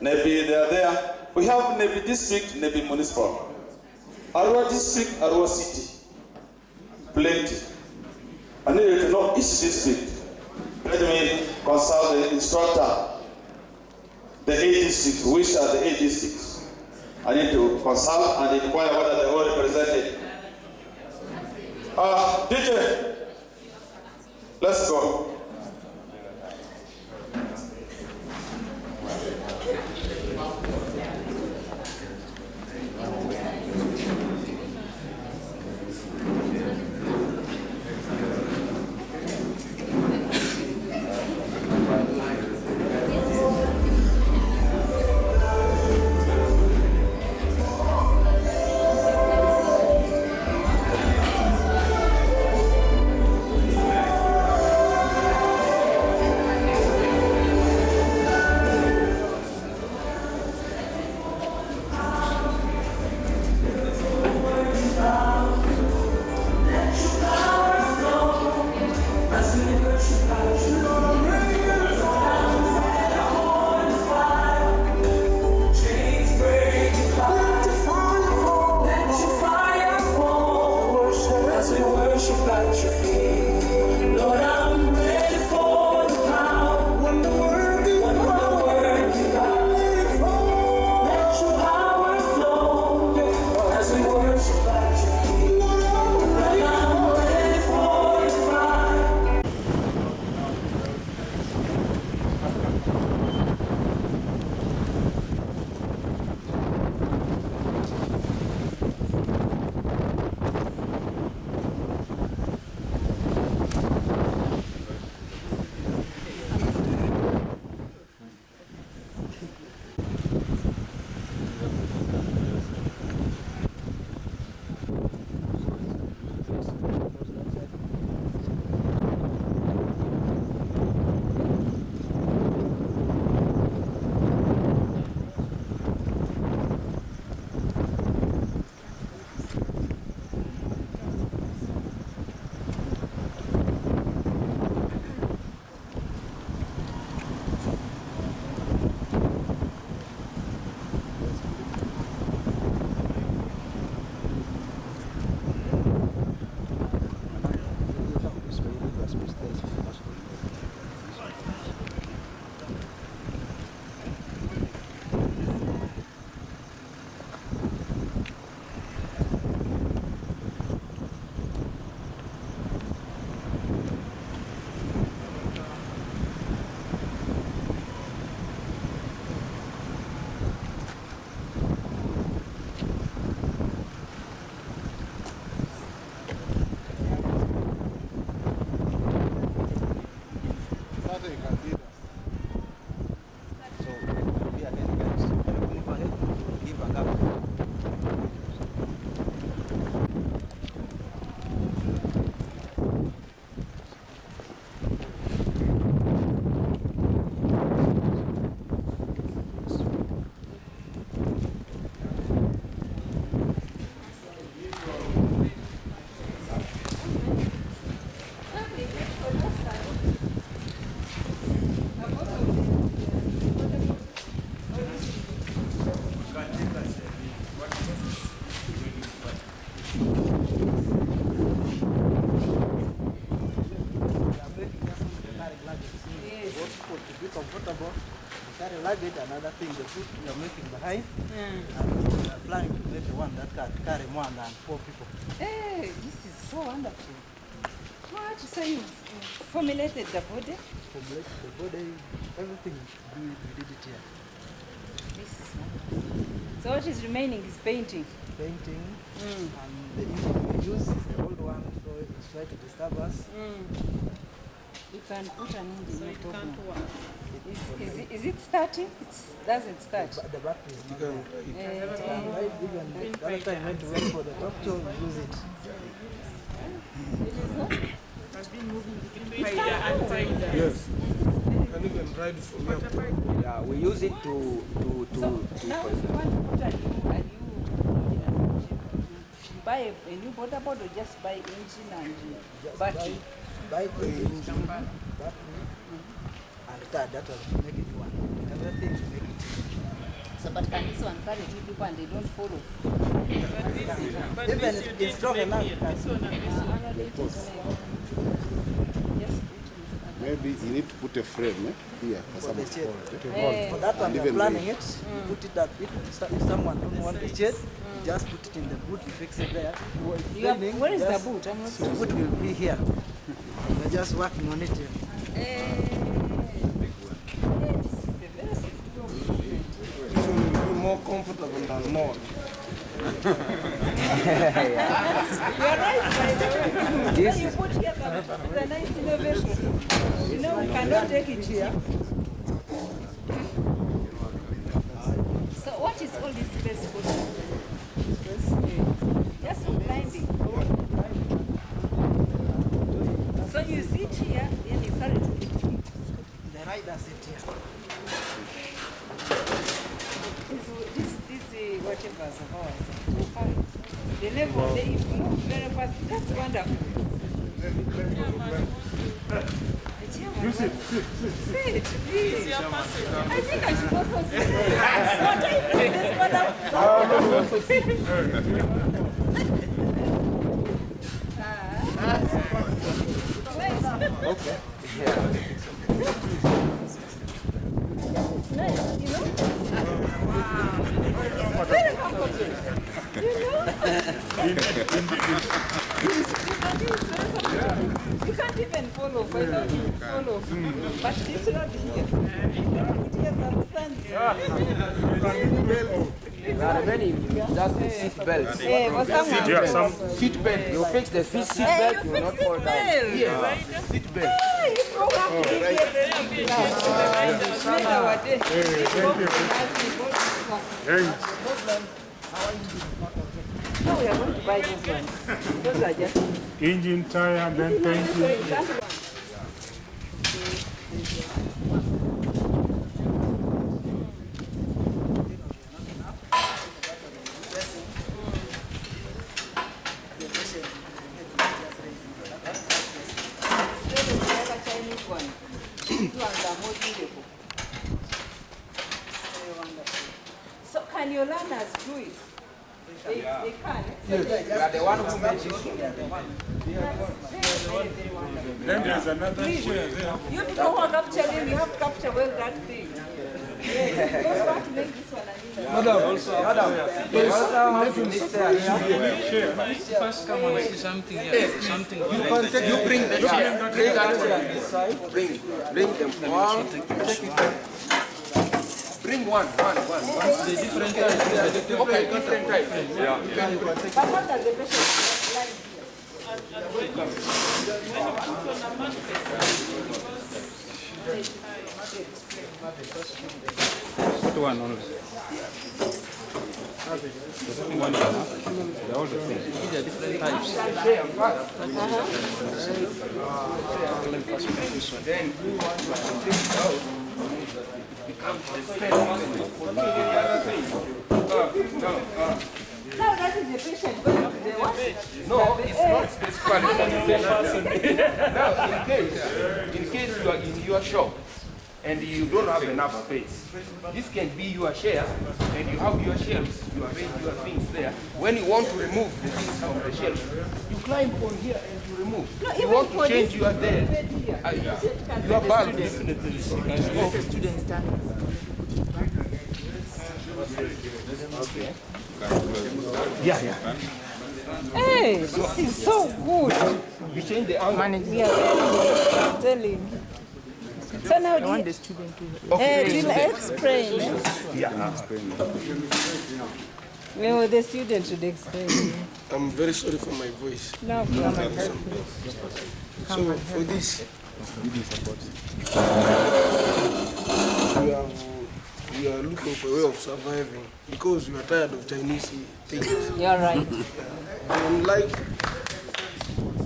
Nebi, they are there. We have Nebi district, Nebi municipal. Arua district, Arua city. Plenty. I need you to know each district. Let me consult the instructor. The 8 districts, which are the 8 districts? I need to consult and inquire whether they all represented. DJ, let's go. Luggage, another thing, the food you're making behind, and planning to make one that can carry more than 4 people. Hey, this is so wonderful. What? So you formulated the body? Formulated the body, everything we did it here. This is wonderful. So what is remaining is painting? Painting, and the engine we use is the old one, so it's trying to disturb us. You can put an engine, so no it problem. can't work. Is it starting? It doesn't start. The battery is not there. Even the other time when we went for the doctor, we use it. It is not? It has been moving between here and there. Yes. Can even ride from here. Yeah, we use it to Now if you want to put a new buy a new motorboard or just buy engine and battery? Buy the engine, battery, and that was make it one. Everything to make it. but can this one carry two people and they don't follow? Even it's strong enough. Maybe you need to put a frame here for some shade. support. For that one, And we're even planning it. You put it that bit. If someone don't want the shade, you just put it in the boot, you fix it there. Where is the boot? I'm not The boot will be here. We're just working on it. So you'll be more comfortable than more. You're right, by the way. When you put here, it's a nice innovation. You know, we cannot take it here. So what is all this space for? Just for climbing. So you sit here, and you carry it. The rider sit here. This whatever is of ours. The level, they move very fast. That's wonderful. You sit, please. I think I should also sit. What I put this one up. Okay. It's nice, you know? Very comfortable. You know? You can't even follow. I know you follow. But it's not here. It has substance. There are many just seat belts. For someone. Seat belt. You fix the seat belt, you will not fall down. Yes. Seat belt. You don't have to give everything now. It's made our day. No, we are going to buy those ones. Those are just engine, tire, then painting. Chinese ones. These ones are more beautiful. Very wonderful. So can your learners do it? They can. You are the one who made this. Then there's another Please, chair there. you people who are capturing, you have to capture well that thing. Yes, because want to make this one an First come and see something here. Something You bring the chair. Bring that chair this side. Bring them. One. Bring one. the different types. Okay, different types. Yeah. But what does the patient like Put one only. One enough. They're all the same. These are different types. Then we want to take it out. Now that is the patient going to the what? No, it's not specifically for the same person. Now, in case you are in your shop and you don't have enough space, this can be your chair, and you have your shelves, you arrange your things there. When you want to remove the things from the shelf, you climb on here and you remove. No, You even want for to change this your bed, your bulb. Yeah. Hey, this is so good. You change the angle. We are very good. I'm telling you. So now do you, will explain. Well, the student should explain. I'm very sorry for my voice. No problem. So for this, we are looking for a way of surviving because we are tired of Chinese things. You're right.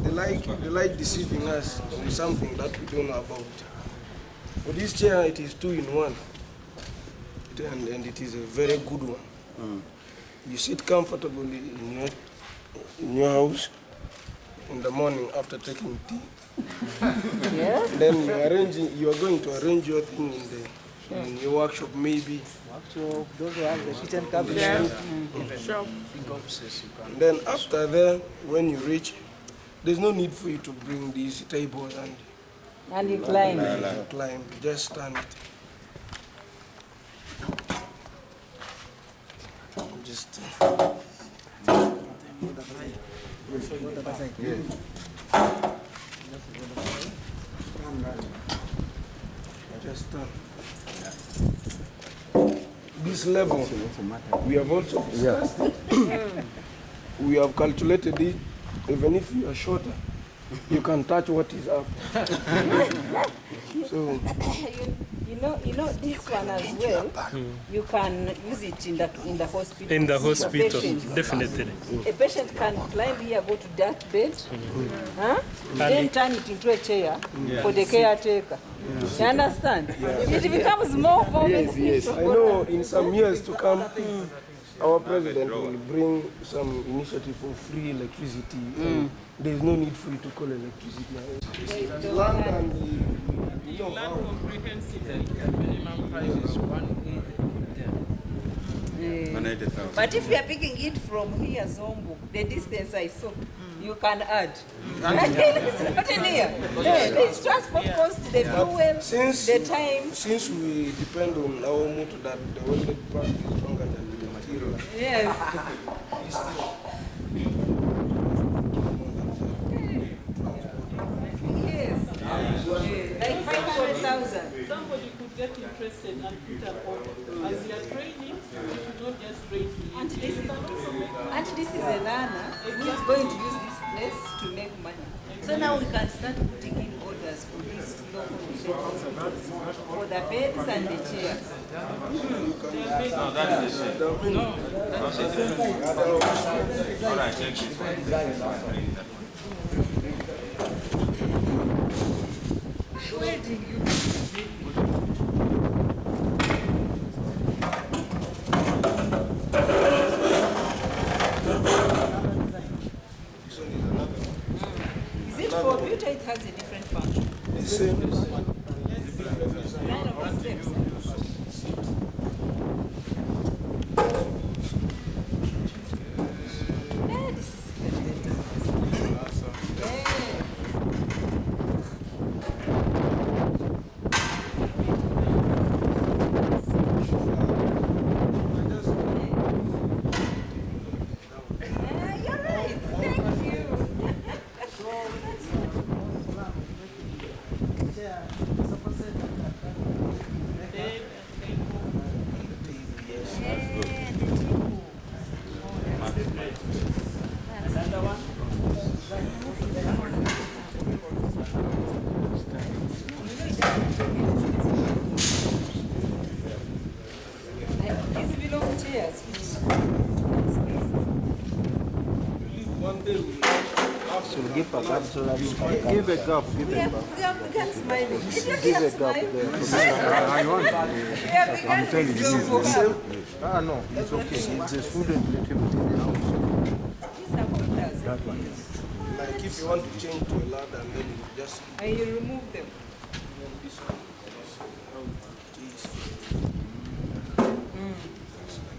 They like deceiving us on something that we don't know about. For this chair, it is 2-in-1, and it is a very good one. You sit comfortably in your house in the morning after taking tea. Yes. Then you are going to arrange your thing in your workshop maybe. Workshop, those who have the kitchen cabinet. Shop. Big offices you can. Then after there, when you reach, there's no need for you to bring these tables And you climb. climb. Just stand it. Just just stand. This level, we have also discussed it. We have calculated it. Even if you are shorter, you can touch what is up. So You know this one as well. You can use it in the hospital. In the hospital, Patients. definitely. A patient can climb here, go to that bed, then turn it into a chair for the caretaker. You understand? It becomes more yes, I know in some years to come, our president will bring some initiative for free electricity. There is no need for you to call electricity. Land and You learn comprehensively. Minimum price is 180. But if you are picking it from here, Zombo, the distance I saw, you can add. It's not in here. There's transport cost, the fuel, the time. Since we depend on our motor that the welded part is stronger than the material. Yes. Yes. Like 500,000. Somebody could get interested and put an order. As you are training, you should not just train to And this is, also this is a learner who is going to use this place to make money. So now we can start putting in orders for these local mission hospitals, for the beds and the chairs. No, that is the same. No. That's the same. All right, thank you. Wedding you. Is it for beauty? It has a different function. The same. Nine of the steps. This is you're right. Thank you. These belong chairs. One day we So give a gap so that you can give a gap. Give a gap. We can smile. Give a gap there. I'm telling you. No, it's okay. It's a student. Let him do the house. like if you want to change to a ladder and then you just And you remove them. this one.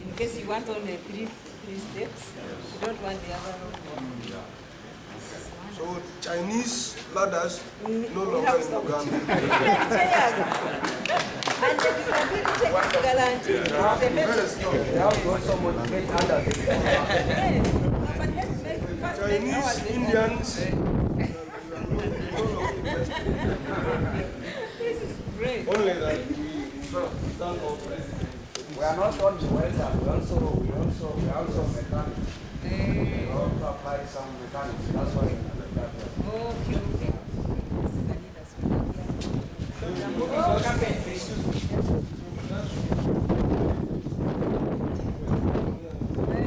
In case you want only three steps, you don't want the other one. So Chinese ladders no longer in Uganda. Chairs. And the disability is guaranteed. The Yes. But let's make first make Chinese, ours. Indians, This is great. only that we thank our president. We are not only welders, we also mechanics. We also apply some mechanics. That's why we like that. Okay, okay. This is Anita's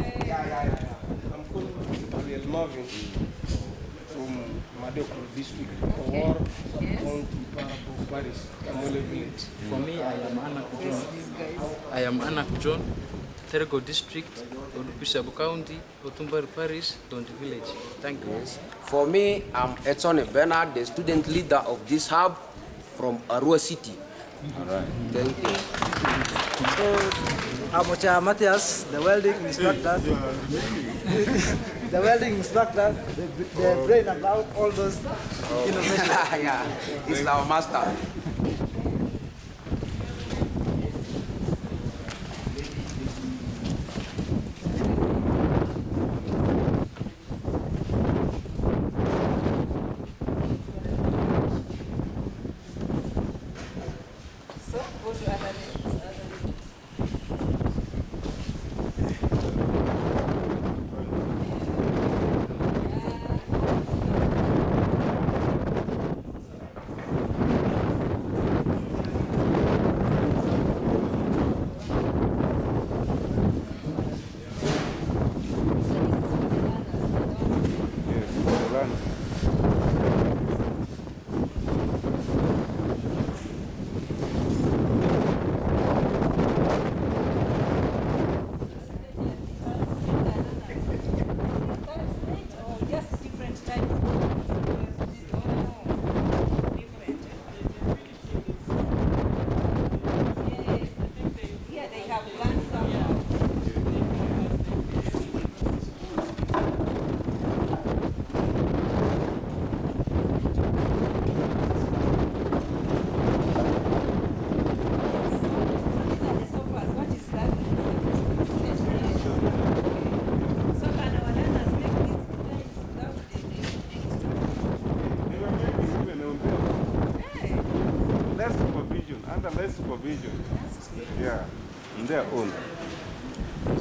I'm called Ariel Marvin from Madeko district, or Paris, Kamole village. For me, I am Anna Kujon. I am Anna Kujon, Terego district, Odupishabu County, Otumbari Parish, Donti village. Thank you. For me, I'm Etsone Bernard, the student leader of this hub from Arua City. All right. Thank you. So, Amocha Matthias, the welding instructor, the welding instructor, the brain about all those innovations. Yeah, he's our master. So, go to other Yes, the land. just different types. Yeah, they have plants somehow. Less supervision, under less supervision. Yeah, on their own. It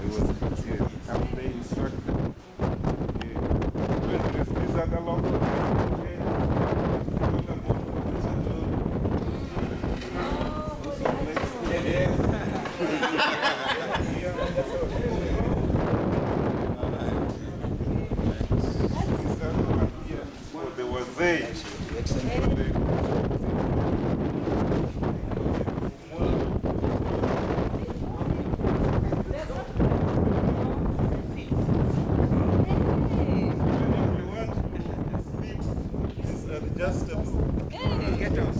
was serious. After they instructed. Yeah. When this other law, so there was they. Adjustable. Get up.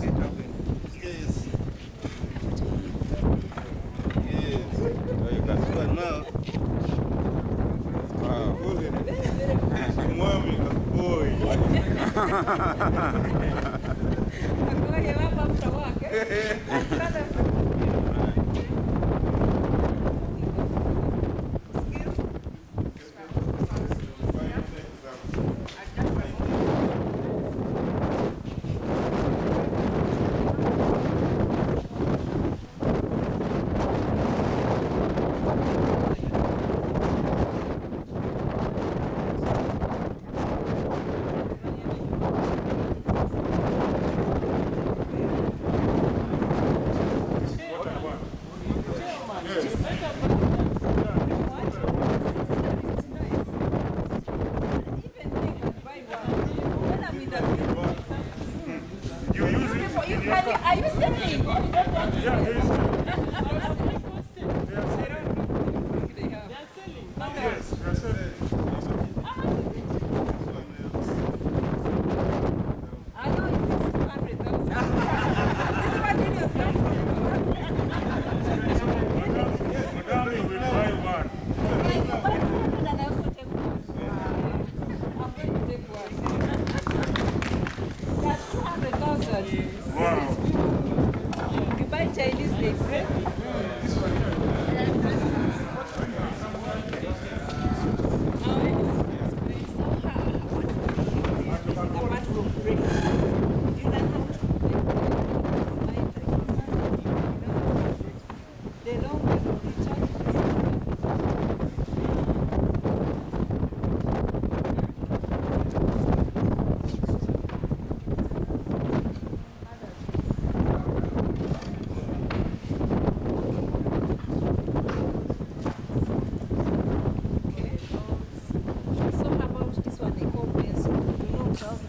Yes. Yes. Oh, you can see now. Wow. Mommy, boy. Going up after work, eh? That's rather Are you selling? Yes, that's it. I know it's 200,000. This is what videos come from. Madam, you will buy one. And I also take one. I'm going to take one. That's 200,000. Wow. You buy Chinese things, right? Apart from break, you learn how to they don't So how about this one they call pencil? You know, Charles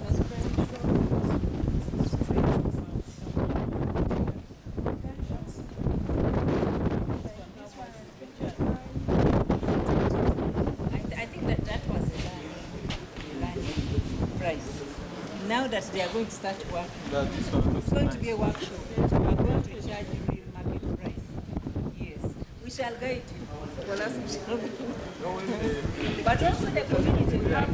I think that was a land price. Now that they are going to start working, it's going to be a workshop. charge real market price. Yes, we shall guide you. Scholars, we shall guide you. But also the community will have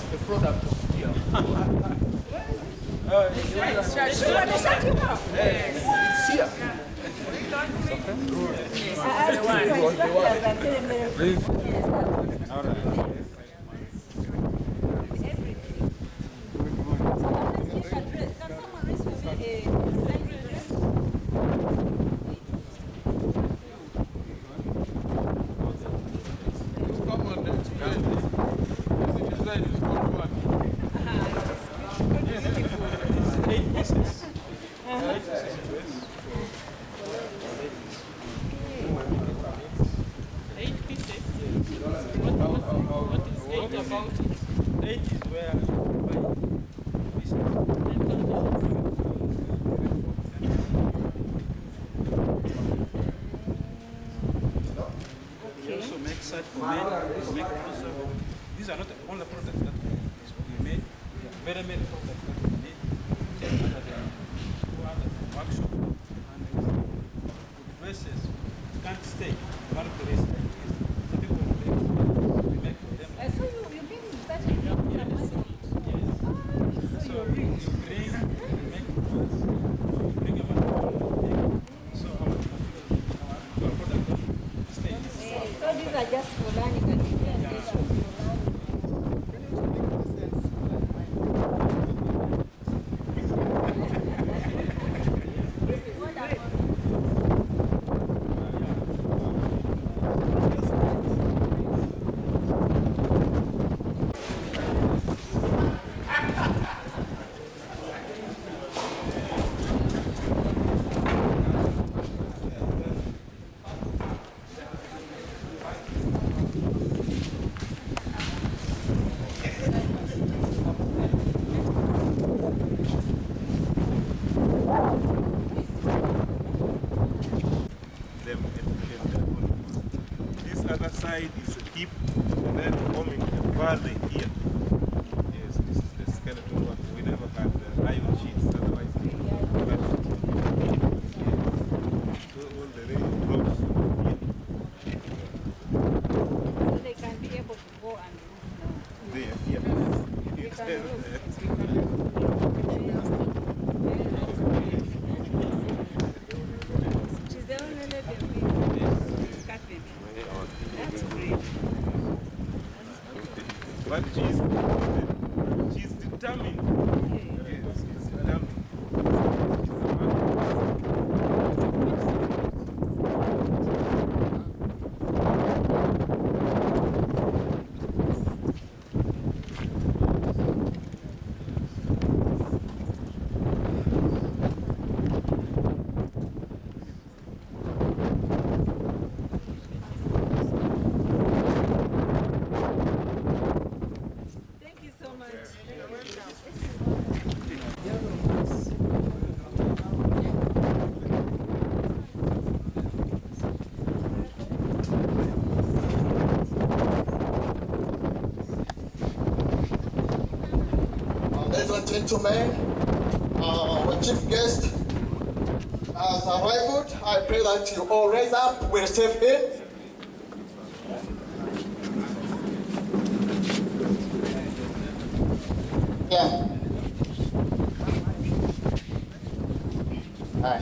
the product of here. Shut you up. It's here. These are not the only products that we made. Very many products that we made. Under the workshop and the dresses can't stay one place like this. So people we make for them. So you bring that in your Yes. So you bring, you make for us. You bring your material, so our product don't stay. So these are just for learning and presentation. This other side is a hip and then forming a valley here. Yes, this is the skeleton work. We never had the iron sheets, otherwise so all the rain drops here. So they can be able to go and move now. There, yeah. They can move. She's the only lady who cut them. That's great. But she's determined. Yes, she's determined. Thank you so much. Ladies and gentlemen, our chief guest has arrived. I pray that you all raise up, we receive him. Yeah.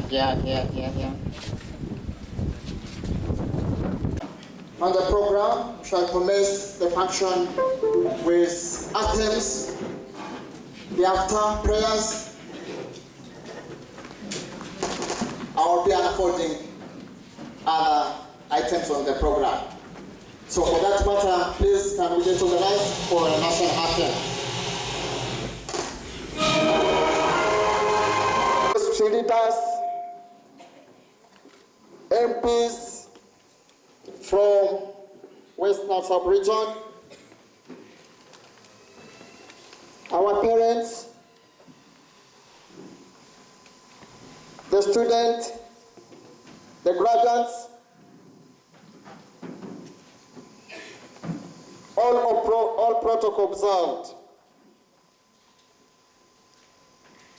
Yeah. On the program, we shall commence the function with anthems Thereafter, prayers. I will be unfolding other items on the program. So for that matter, please can we get organized for a national anthem. Leaders, MPs from WestNile sub-region, our parents, the students, the graduates, all protocol observed.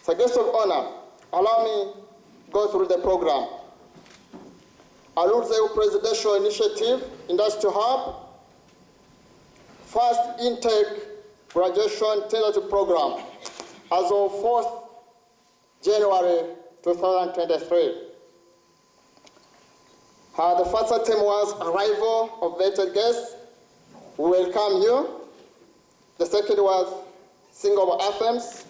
As a guest of honor, allow me go through the program. Aludze Presidential Initiative, Industrial Hub, First Intake Graduation Tentative Program, as of 4th January 2023. The first item was arrival of vetted guests. We welcome you. The second was singing of anthems,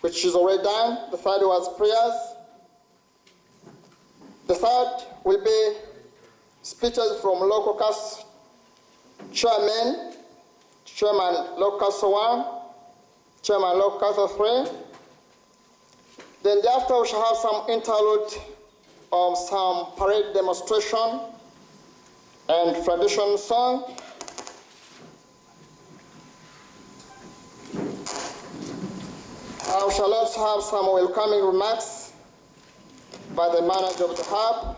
which is already done. The third was prayers. The third will be speeches from local cast chairman, Chairman Local Council 1, Chairman Local Council 3. Then thereafter we shall have some interlude of some parade demonstration and traditional song. We shall also have some welcoming remarks by the manager of the hub.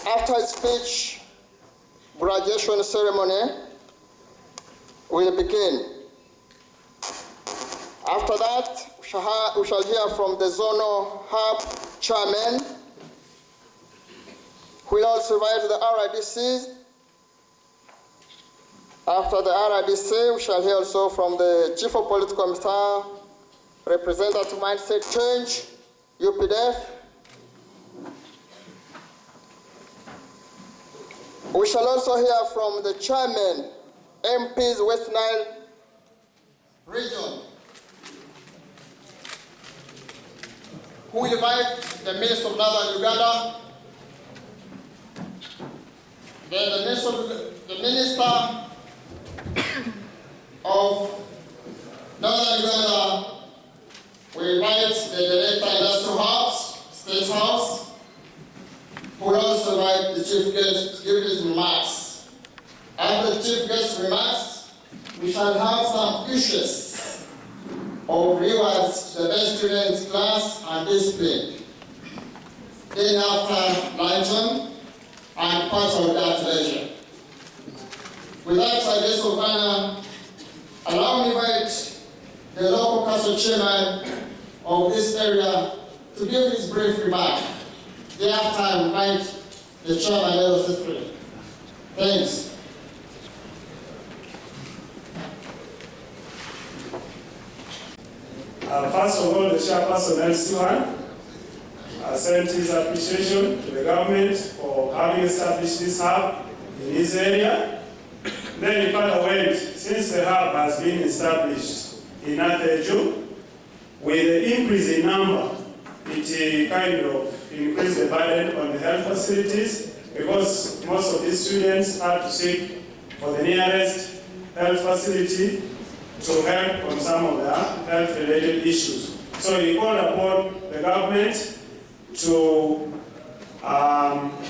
After his speech, graduation ceremony will begin. After that, we shall hear from the zonal hub chairman, who will also invite the RIDCs. After the RIDC, we shall hear also from the Chief of Political Commissar, Representative Mindset Change, UPDF. We shall also hear from the chairman, MPs WestNile region, who invite the Minister of Northern Uganda, then the Minister of Northern Uganda, we invite the Director Industrial House, State House, who will also invite the Chief Guest to give his remarks. After the Chief Guest's remarks, we shall have some issues of rewards to the best students, class, and discipline. Then after luncheon, and part of that leisure. With that, I guess of honor, allow me to invite the local council chairman of this area to give his brief remark. Thereafter, I invite the chairman of the LC3. Thanks. First of all, the chairperson LC1 sent his appreciation to the government for having established this hub in this area. Then he further went, since the hub has been established in Atheju, with the increase in number, it kind of increased the burden on the health facilities, because most of these students had to seek for the nearest health facility to help on some of the health-related issues. So he called upon the government to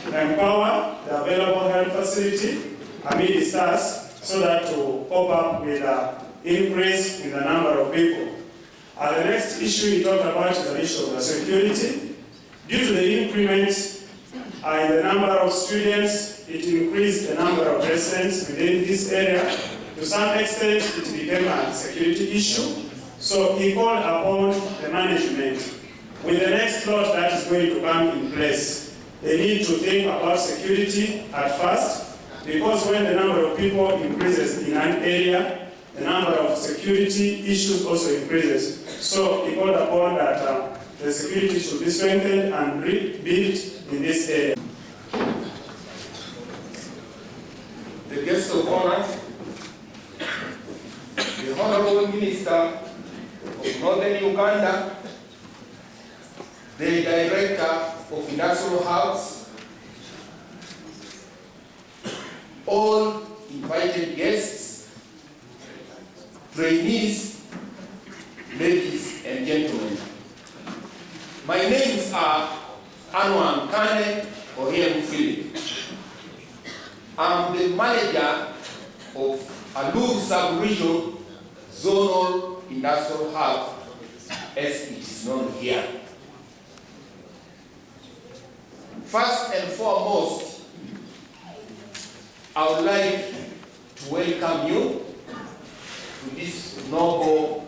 empower the available health facility amid stars, so that to cope up with an increase in the number of people. The next issue he talked about is the issue of the security. Due to the increments in the number of students, it increased the number of residents within this area. To some extent, it became a security issue. So he called upon the management, with the next lot that is going to come in place, they need to think about security at first, because when the number of people increases in an area, the number of security issues also increases. So he called upon that the security should be strengthened and rebuilt in this area. The guest of honor, the Honorable Minister of Northern Uganda, the Director of Industrial Hubs, all invited guests, trainees, ladies and gentlemen. My names are Anwar Kane Ohem Philip. I'm the manager of Alur Sub-Region Zonal Industrial Hub, as it is known here. First and foremost, I would like to welcome you to this noble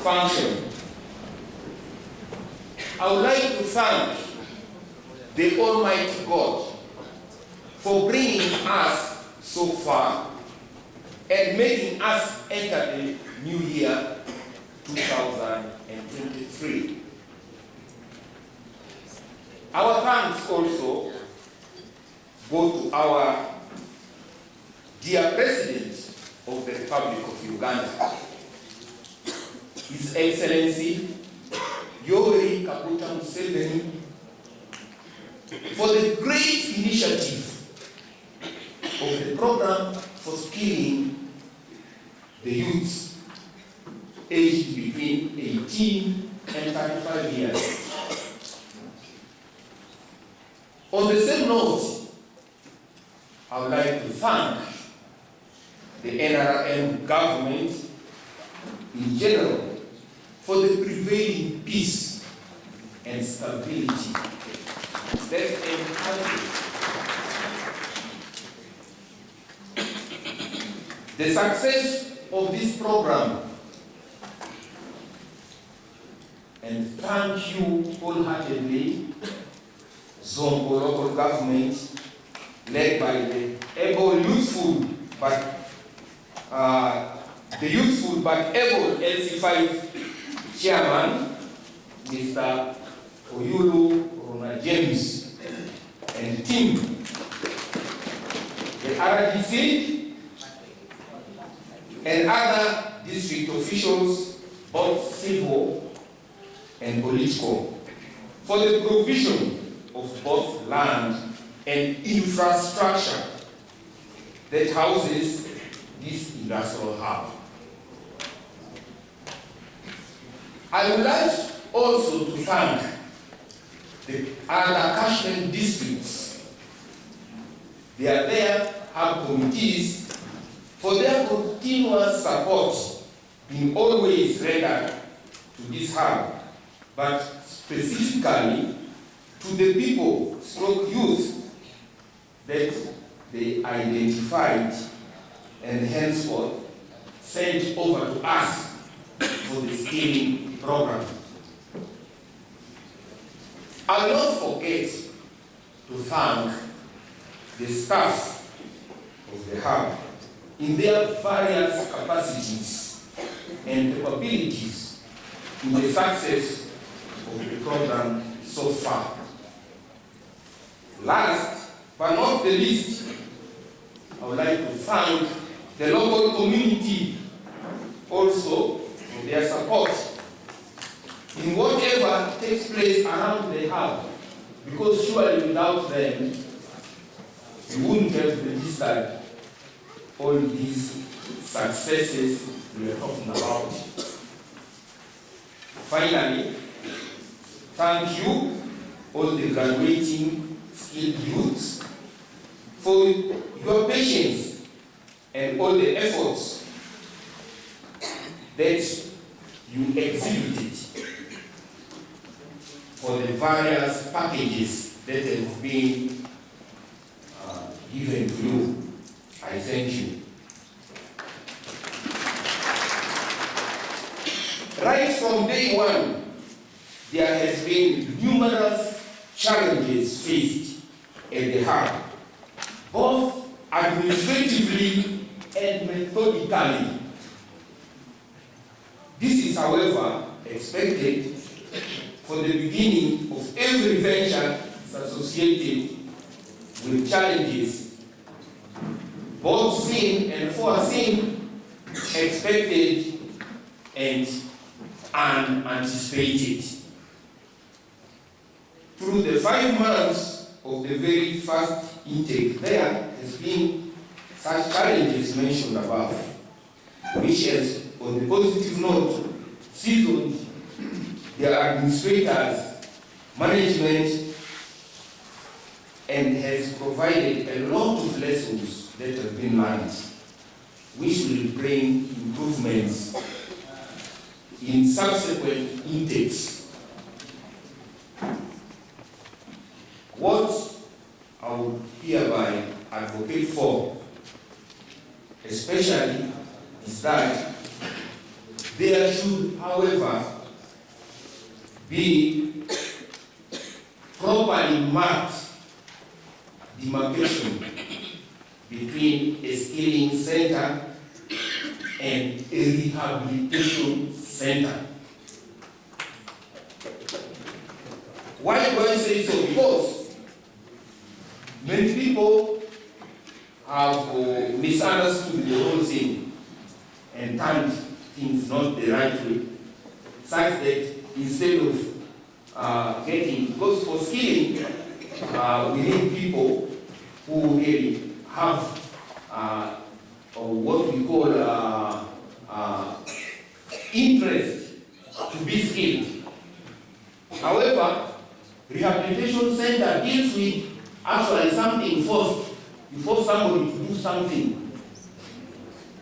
function. I would like to thank the Almighty God for bringing us so far and making us enter the new year 2023. Our thanks also go to our dear President of the Republic of Uganda, His Excellency Yoweri Kaguta Museveni, for the great initiative of the program for skilling the youths aged between 18 and 35 years. On the same note, I would like to thank the NRM government in general for the prevailing peace and stability that enhances the success of this program. And thank you wholeheartedly, Zongo local government, led by the able, youthful, but able LC5 chairman, Mr. Oyulu Rona James, and team, the RDC, and other district officials, both civil and political, for the provision of both land and infrastructure that houses this industrial hub. I would like also to thank the other catchment districts. They are there, hub committees, for their continuous support being always rendered to this hub, but specifically to the people, stroke youth, that they identified and henceforth sent over to us for the skilling program. I will not forget to thank the staff of the hub in their various capacities and capabilities in the success of the program so far. Last but not the least, I would like to thank the local community also for their support in whatever takes place around the hub, because surely without them, we wouldn't have registered all these successes we are talking about. Finally, thank you, all the graduating skilled youths, for your patience and all the efforts that you exhibited for the various packages that have been given to you. I thank you. Right from day one, there has been numerous challenges faced at the hub, both administratively and methodically. This is, however, expected for the beginning of every venture associated with challenges, both seen and foreseen, expected and unanticipated. Through the 5 months of the very first intake, there has been such challenges mentioned above, which has, on the positive note, seasoned the administrators, management, and has provided a lot of lessons that have been learned, which will bring improvements in subsequent intakes. What I would hereby advocate for, especially, is that there should, however, be properly marked demarcation between a skilling center and a rehabilitation center. Why do I say so? Because many people have misunderstood the whole thing and turned things not the right way, such that instead of getting, because for skilling, we need people who really have what we call interest to be skilled. However, rehabilitation center deals with actually something first. You force somebody to do something.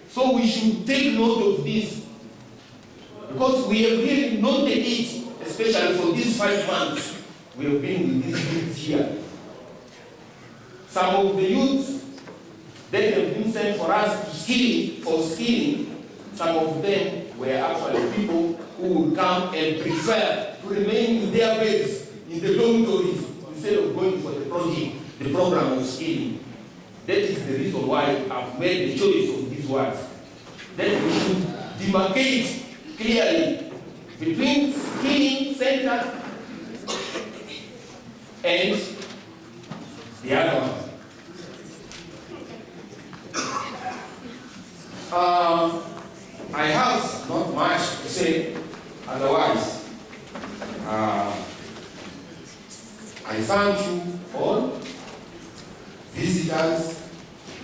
So we should take note of this, because we have really noted it, especially for these 5 months we have been with these youths here. Some of the youths that have been sent for us to skilling, some of them were actually people who would come and prefer to remain in their beds in the dormitories instead of going for the program of skilling. That is the reason why I've made the choice of these words. That we should demarcate clearly between skilling centers and the other one. I have not much to say, otherwise I thank you all, visitors,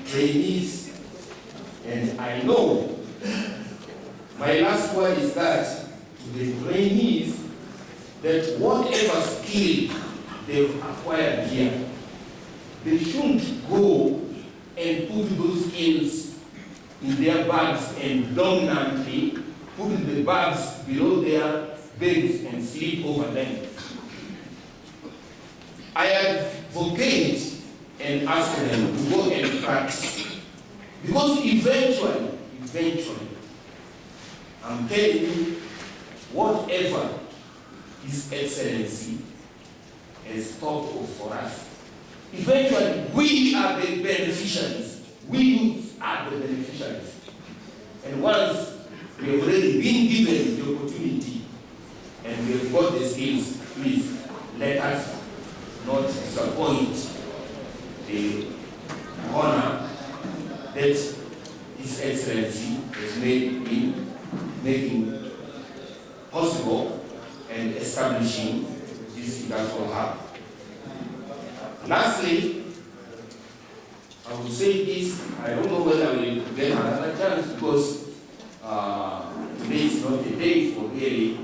trainees, and I know my last word is that to the trainees, that whatever skill they've acquired here, they shouldn't go and put those skills in their bags and dominantly put the bags below their beds and sleep over them. I advocate and ask them to go and practice. Because eventually, I'm telling you, whatever His Excellency has thought of for us, eventually we are the beneficiaries. We youths are the beneficiaries. And once we have already been given the opportunity and we have got the skills, please let us not disappoint the honor that His Excellency has made in making possible and establishing this industrial hub. Lastly, I will say this, I don't know whether we will get another chance, because today is not the day for really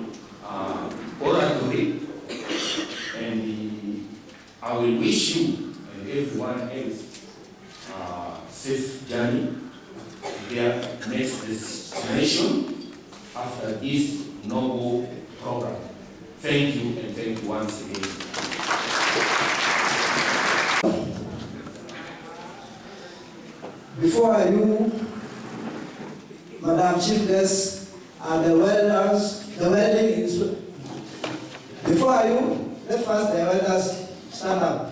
oratory, and I will wish you and everyone else safe journey to their next destination after this noble program. Thank you, and thank you once again. Before you, Madam Chief Guest, and the wedding is. Before you, let first the elders stand up.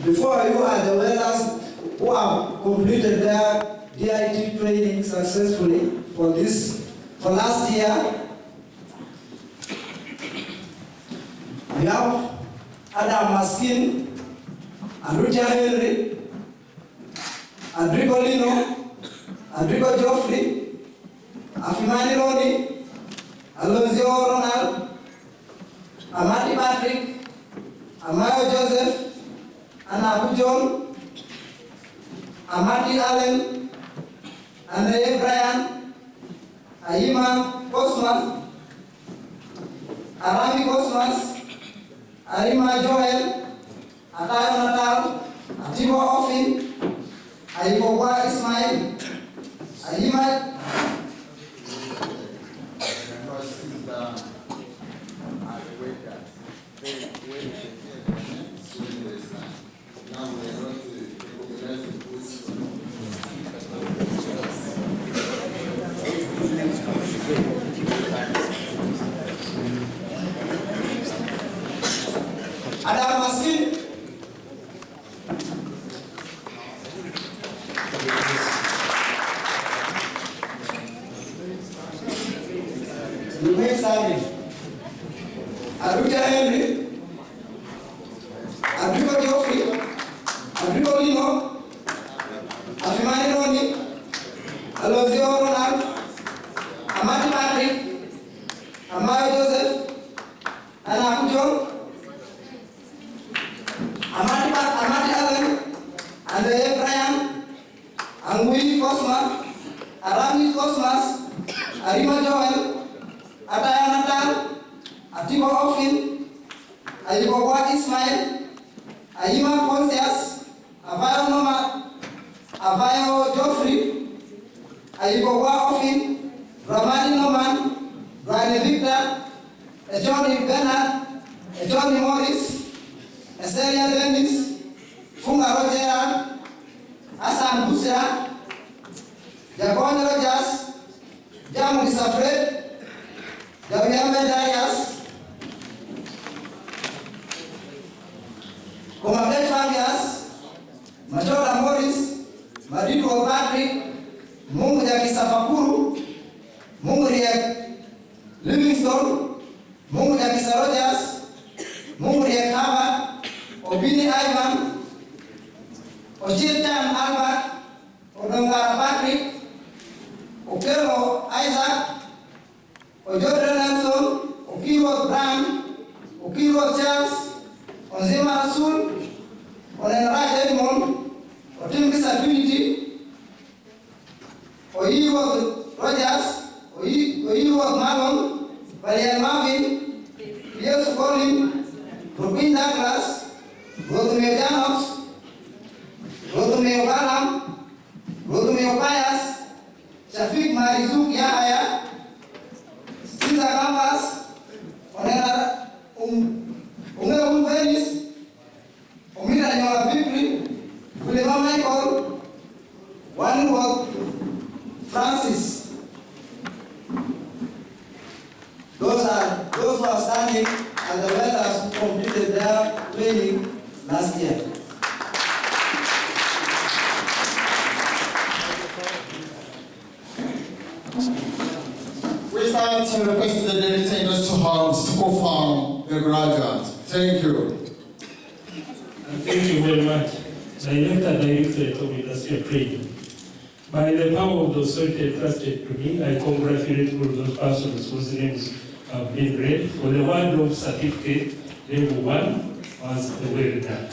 Before you are the elders who have completed their DIT training successfully for last year. We have Adam Maskin, Andruja Henry, Andrigo Lino, Andrigo Geoffrey, Afimani Roni, Alonso Ronald, Amati Patrick, Amayo Joseph, Anabu John, Amati Allen, Andre Brian, Aima Cosmas, Arami Cosmas, Arima Joel, Atayo Natal, Atibo Ofin, Ayibogwa Ismail, Ayima Adam Maskin, Lume Sami, Aruja Henry, Adrigo Geoffrey, Adrigo Lino, Afimani Roni, Alonso Ronald, Amati Patrick, Amayo Joseph, Anabu John, Amati Allen, Andre Brian, Angui Cosmas, Arami Cosmas, Arima Joel, Ataya Natal, Atibo Ofin, Ayibogwa Ismail, Ayima Ponsias, Avayo Noma, Avayo Geoffrey, Ayibogwa Ofin, Ramani Noman, Rani Victor, Johnny Bernard, Johnny Morris, Eselia Dennis, Funga Roger, Hassan Busra, Jacone Rogers, Jamu Disafred, Gabriel Medayas, Komabel Fabias, Majola Morris, Madidu Patrick, Mungu ya Kisafakuru, Mungu ya Livingstone, Mungu ya Kisa Rogers, Mungu ya Kaba, Obini Ivan, Ojitan Albert, Odongara Patrick, Okelo Isaac, Ojodre Nelson, Okiro Brown, Okiro Charles, Onzima Rasul, Onenraj Edmond, Otimbisa Trinity, Oiro Rogers, Oiro Marlon, Valian Marvin, Piers Colin, Rubin Douglas, Rodomeo Janox, Rodomeo Balam, Rodomeo Pius, Shafiq Marizuk Yahaya, Caesar Gambas, Onera Ungela Venice, Omira Nyola Victory, Philippa Michael, Wanwood, Francis. Those who are standing and the letters who completed their training last year. We start to request the dedicated to house to co-found the graduate. Thank you. Thank you very much. Directorate of Industrial Training. By the power of the authority entrusted to me, I congratulate all those persons whose names have been read for the word of certificate level 1 was well done.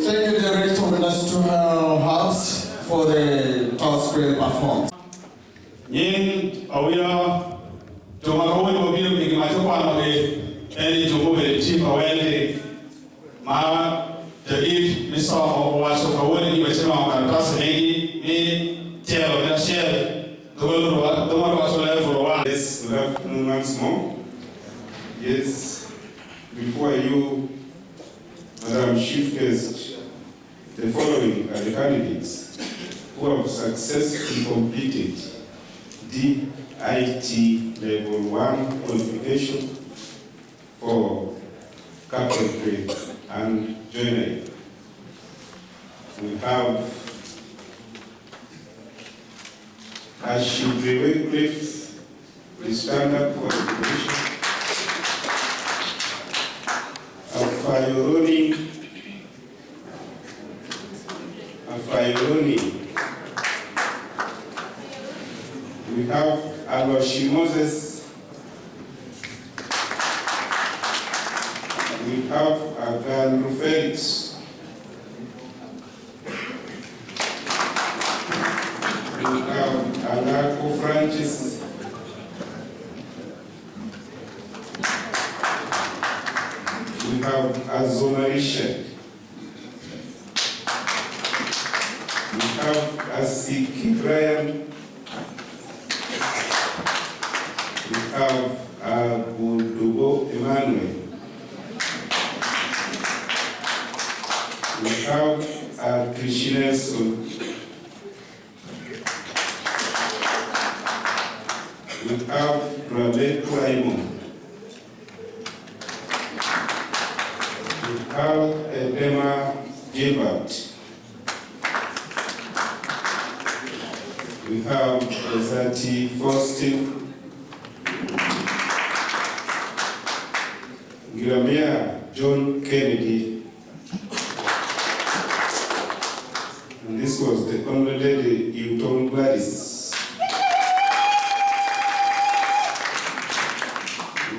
Thank you, Director of Industrial House, for the house great performance. Yin awira tomakawo mobile mingi machopa noge eni tomobile chief awende ma David Mr. Owacho kawoni ni besema makaratasi mengi ni tell na share tomorrow was level 1. Yes, good afternoon once more. Yes, before you, Madam Chief Guest, the following are the candidates who have successfully completed DIT Level 1 qualification for carpentry and joinery. We have Ashibri Wycliffe We stand up for the commission. Afayoloni. We have Aloshi Moses. We have Agan Felix. We have Alako Francis. We have Azona Richard. We have Asiki Brian. We have Abudubo Emmanuel. We have Krishna Sun. We have Rabek Raymond. We have Edema Gilbert. We have Ozati Faustin. Giramia John Kennedy. And this was the only lady you told Gladys.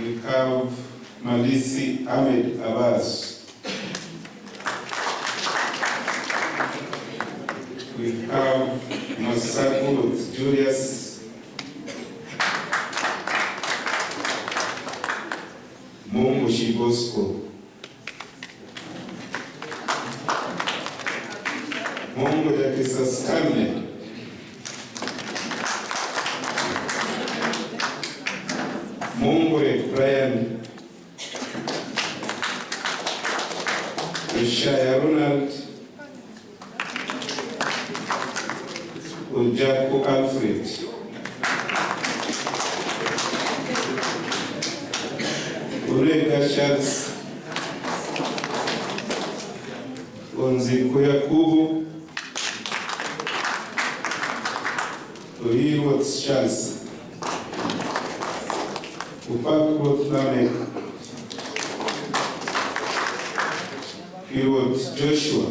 We have Malisi Ahmed Abbas. We have Masako Julius. Mongo Shibosco. Mongo Jakisa Stanley. Mongo Brian. Ishaya Ronald. Ojako Alfred. Olega Charles. Onziko Yakubu. Oirot Charles. Upakot Lamek. Irot Joshua.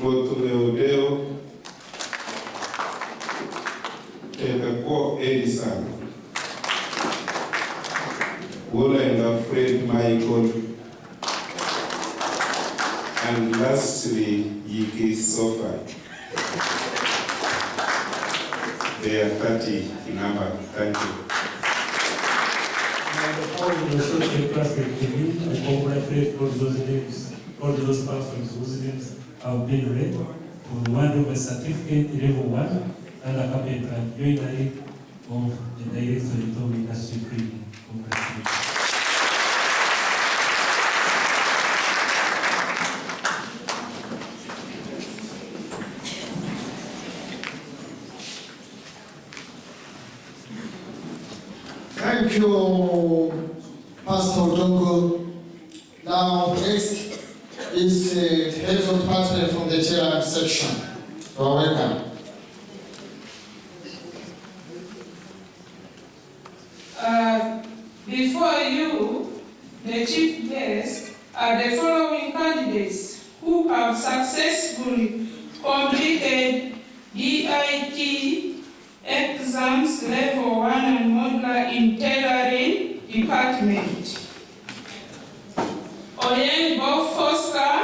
Motumeodeo. Tekako Edison. Wola and Fred Michael. And lastly, Yiki Sofa. They are 30 in number. Thank you. Before we negotiate the class review, I congratulate all those names, all those persons whose names have been read for the one of a certificate level 1 and a cabinet and joinery of the Directorate of Industry Training. Congratulations. Thank you, Pastor Dongo. Now, next is the head of department from the Chair section. You are welcome. Before you, the chief guest, are the following candidates who have successfully completed DIT exams level 1 and modular in tailoring department. Oyenbo Foster,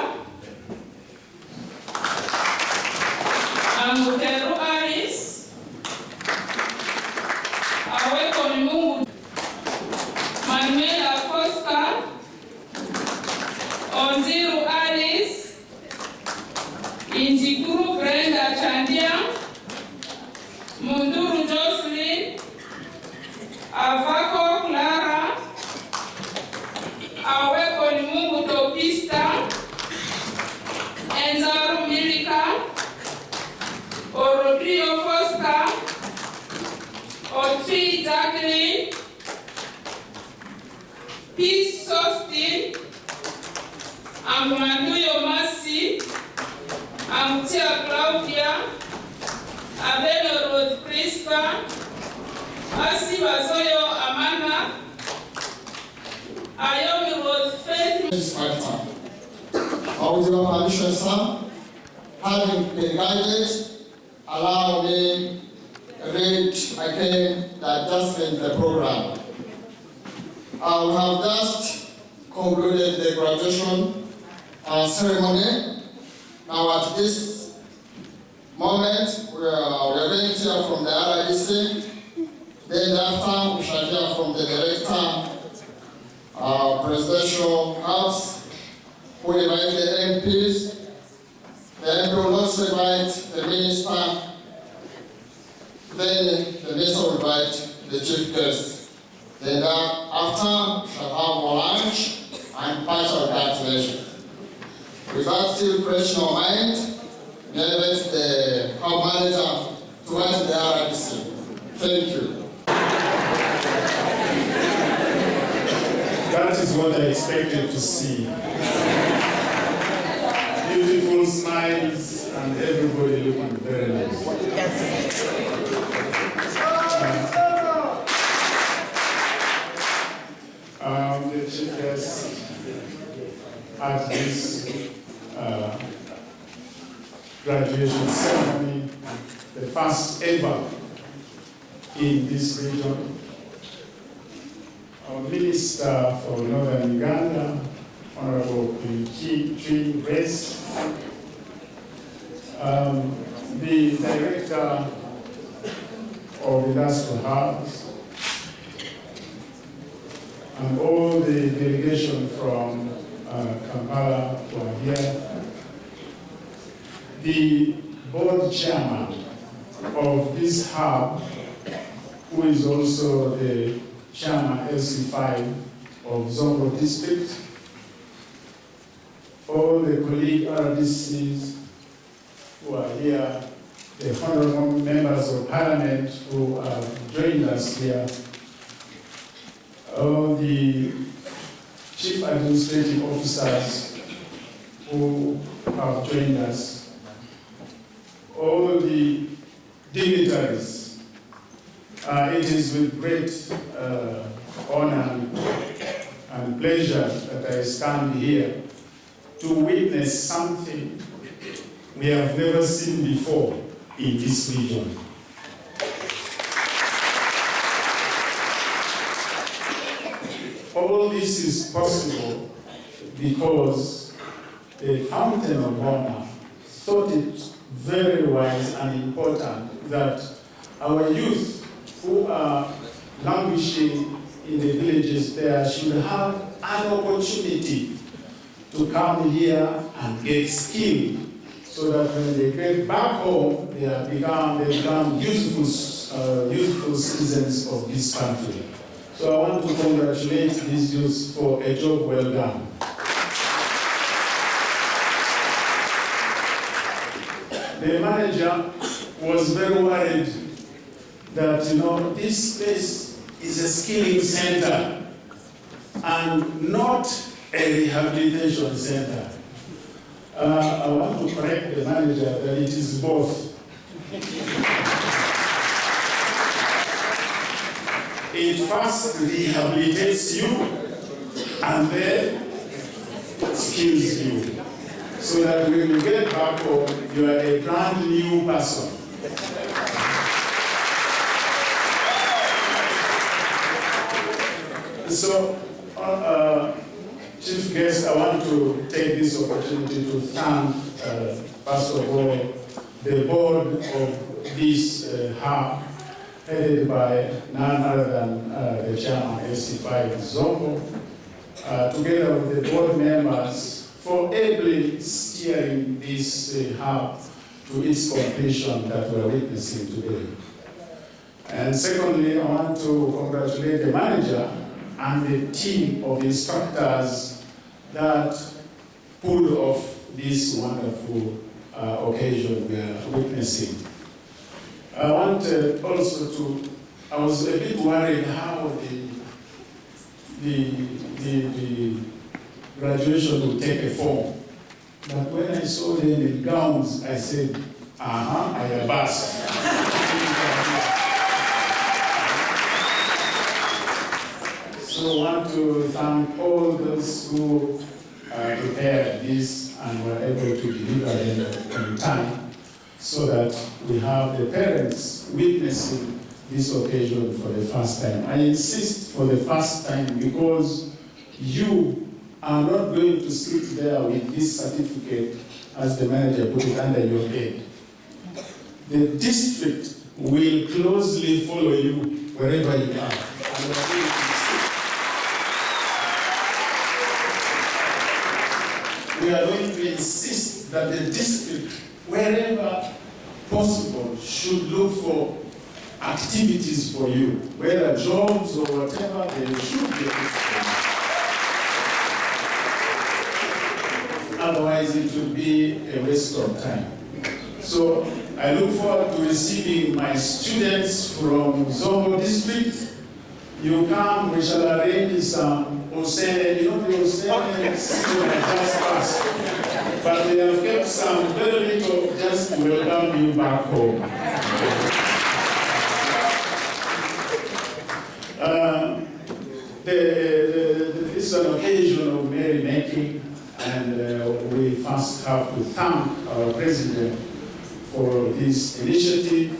Angutero Alice, Aweko Mungu, Manuela Foster, Onziru Alice, Injikuru Brenda Chandia, Munduru Jocelyn, Avako Clara, Aweko Mungu Topista, Enzaru Milika, Orodrio Foster, Otri Jacqueline, Peace Sostin, Amanduyo Masi, Amutia Claudia, Abelo Rose Prisca, Inspector. With your permission, sir, having been guided, allow me read again the adjustment of the program. We have just concluded the graduation ceremony. Now at this moment, we are going to hear from the RIDC. Then after, we shall hear from the Director, Presidential House, who invite the MPs. The MP will also invite the Minister. Then the Minister will invite the Chief Guest. Then after, we shall have our lunch and part of congratulations. With that still fresh in our mind, we invite the Hub Manager to enter the RIDC. Thank you. That is what I expected to see. Beautiful smiles and everybody looking very nice. The chief guest at this graduation ceremony, the first ever in this region. Our Minister for Northern Uganda, Honorable Tree Grace, the Director of Industrial Hubs, and all the delegation from Kampala who are here, the board chairman of this hub, who is also the chairman LC5 of Zongo District, all the colleague RDCs who are here, the honorable members of parliament who have joined us here, all the chief administrative officers who have joined us, all the dignitaries. It is with great honor and pleasure that I stand here to witness something we have never seen before in this region. All this is possible because the Fountain of Honor thought it very wise and important that our youth who are languishing in the villages there should have an opportunity to come here and get skilled, so that when they get back home, they become useful citizens of this country. So I want to congratulate these youths for a job well done. The manager was very worried that, this place is a skilling center and not a rehabilitation center. I want to correct the manager that it is both. It first rehabilitates you and then skills you, so that when you get back home, you are a brand new person. So, Chief Guest, I want to take this opportunity to thank, first of all, the board of this hub, headed by none other than the chairman, SC5 Zongo, together with the board members, for ably steering this hub to its completion that we're witnessing today. And secondly, I want to congratulate the manager and the team of instructors that pulled off this wonderful occasion we are witnessing. I want also to, I was a bit worried how the graduation would take a form. But when I saw them in gowns, I said, I am bust. So I want to thank all those who prepared this and were able to deliver them on time, so that we have the parents witnessing this occasion for the first time. I insist for the first time because you are not going to sit there with this certificate, as the manager put it, under your bed. The district will closely follow you wherever you are. We are going to insist that the district, wherever possible, should look for activities for you, whether jobs or whatever, they should be able. Otherwise, it will be a waste of time. So I look forward to receiving my students from Zombo district. You come, we shall arrange some Osene, you know the Osene just passed. But we have kept some very little just to welcome you back home. This is an occasion of merrymaking, and we first have to thank our president for this initiative.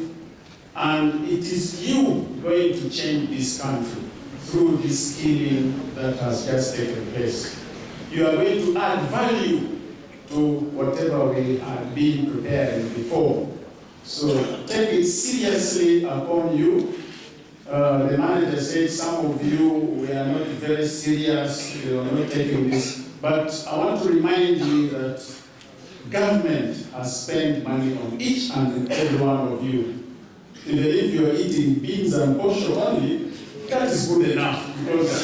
And it is you going to change this country through this skilling that has just taken place. You are going to add value to whatever we have been preparing before. So take it seriously upon you. The manager said some of you were not very serious, you are not taking this. But I want to remind you that government has spent money on each and every one of you. Even if you are eating beans and posho only, that is good enough, because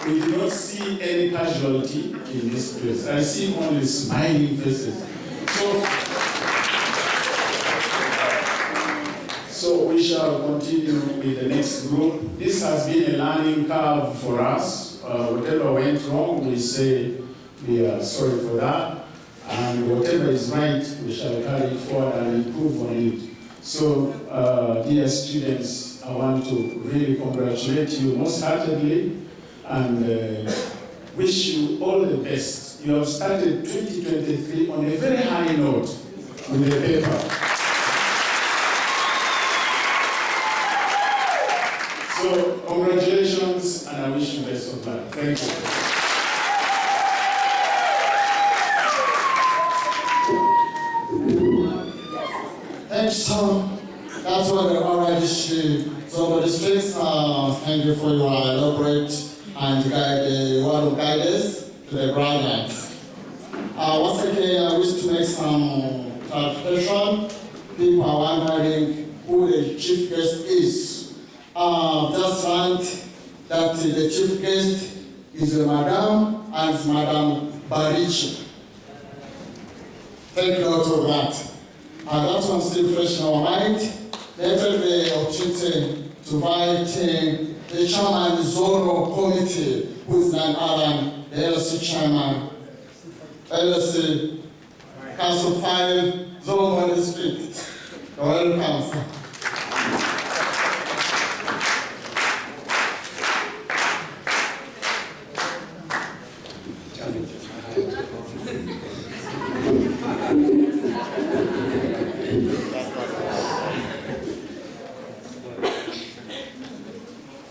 we do not see any casualty in this place. I see only smiling faces. So we shall continue with the next group. This has been a learning curve for us. Whatever went wrong, we say we are sorry for that. And whatever is right, we shall carry it forward and improve on it. So, dear students, I want to really congratulate you most heartedly and wish you all the best. You have started 2023 on a very high note with the paper. So, congratulations, and I wish you best of luck. Thank you. Thanks, Tom. That's what the oral issue. So, the districts, thank you for your elaborate and word of guidance to the graduates. Once again, I wish to make some clarification. People are wondering who the chief guest is. Just learned that the chief guest is Madam and Madam Barichi. Thank you all for that. That one's still fresh in our mind. Let's have the opportunity to invite the chairman of the Zoro Committee, who is none other than the LSC chairman, LSC Council 5, Zoro District. Welcome, sir.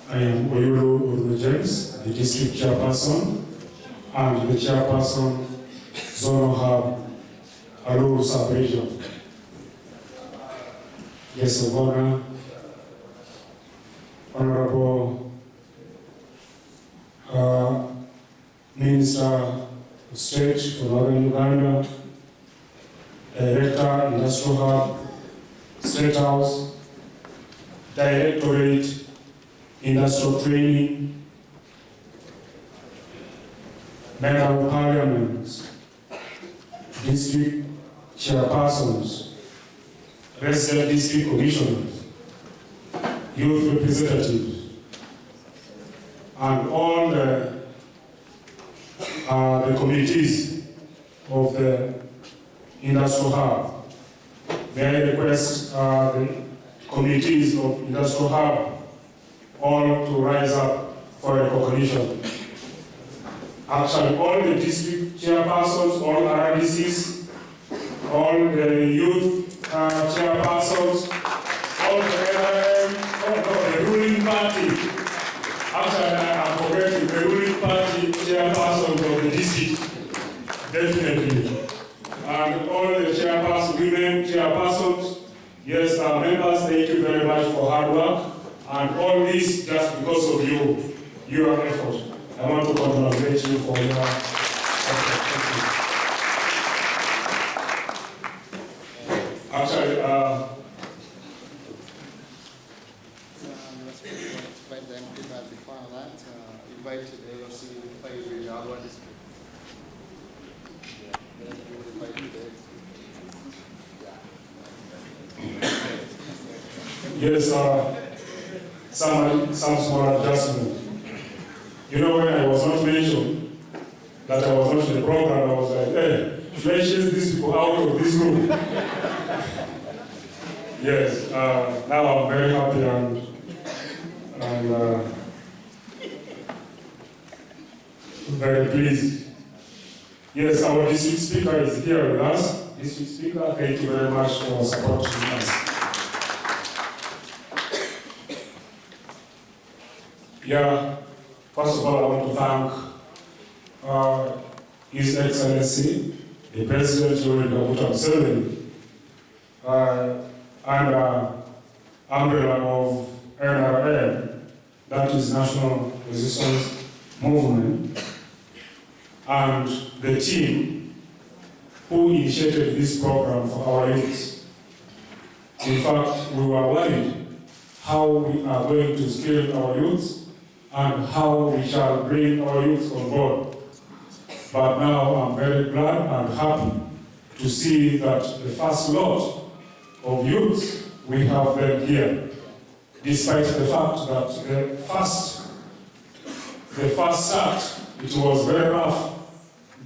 I am Oyuru Urno James, the district chairperson, and the chairperson, Zono Hub, Aruru Sub-Region. Guests of honor, Honorable Minister of State for Northern Uganda, Director, Industrial Hub, State House, Directorate, Industrial Training, Member of Parliament, District Chairpersons, Resident District Commissioners, Youth Representatives, and all the committees of the Industrial Hub. May I request the committees of Industrial Hub all to rise up for recognition. Actually, all the district chairpersons, all RDCs, all the youth chairpersons, all the ruling party. Actually, I'm forgetting the ruling party chairpersons of the district, definitely. And all the chairpersons, women chairpersons, yes, our members, thank you very much for hard work. And all this just because of you, your effort. I want to congratulate you for your effort. Actually, invite them to that before that. Invite the LOC by the Alwa district. Yes, some small adjustment. You know, when I was not mentioned, that I was not in the program, I was like, hey, should I chase these people out of this room? Yes, now I'm very happy and very pleased. Yes, our district speaker is here with us. District speaker, thank you very much for supporting us. Yeah, first of all, I want to thank His Excellency, the President Yoweri Kaguta Museveni, under umbrella of NRM, that is National Resistance Movement, and the team who initiated this program for our youth. In fact, we were worried how we are going to scale our youth and how we shall bring our youth on board. But now I'm very glad and happy to see that the first lot of youth, we have them here, despite the fact that the first start, it was very rough,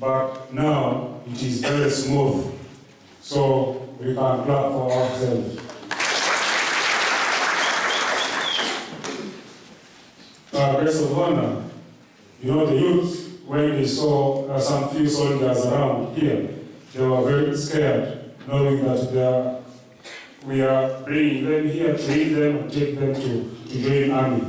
but now it is very smooth. So we can clap for ourselves. Guest of honor, you know, the youth, when they saw some few soldiers around here, they were very scared, knowing that we are bringing them here, train them, and take them to join army.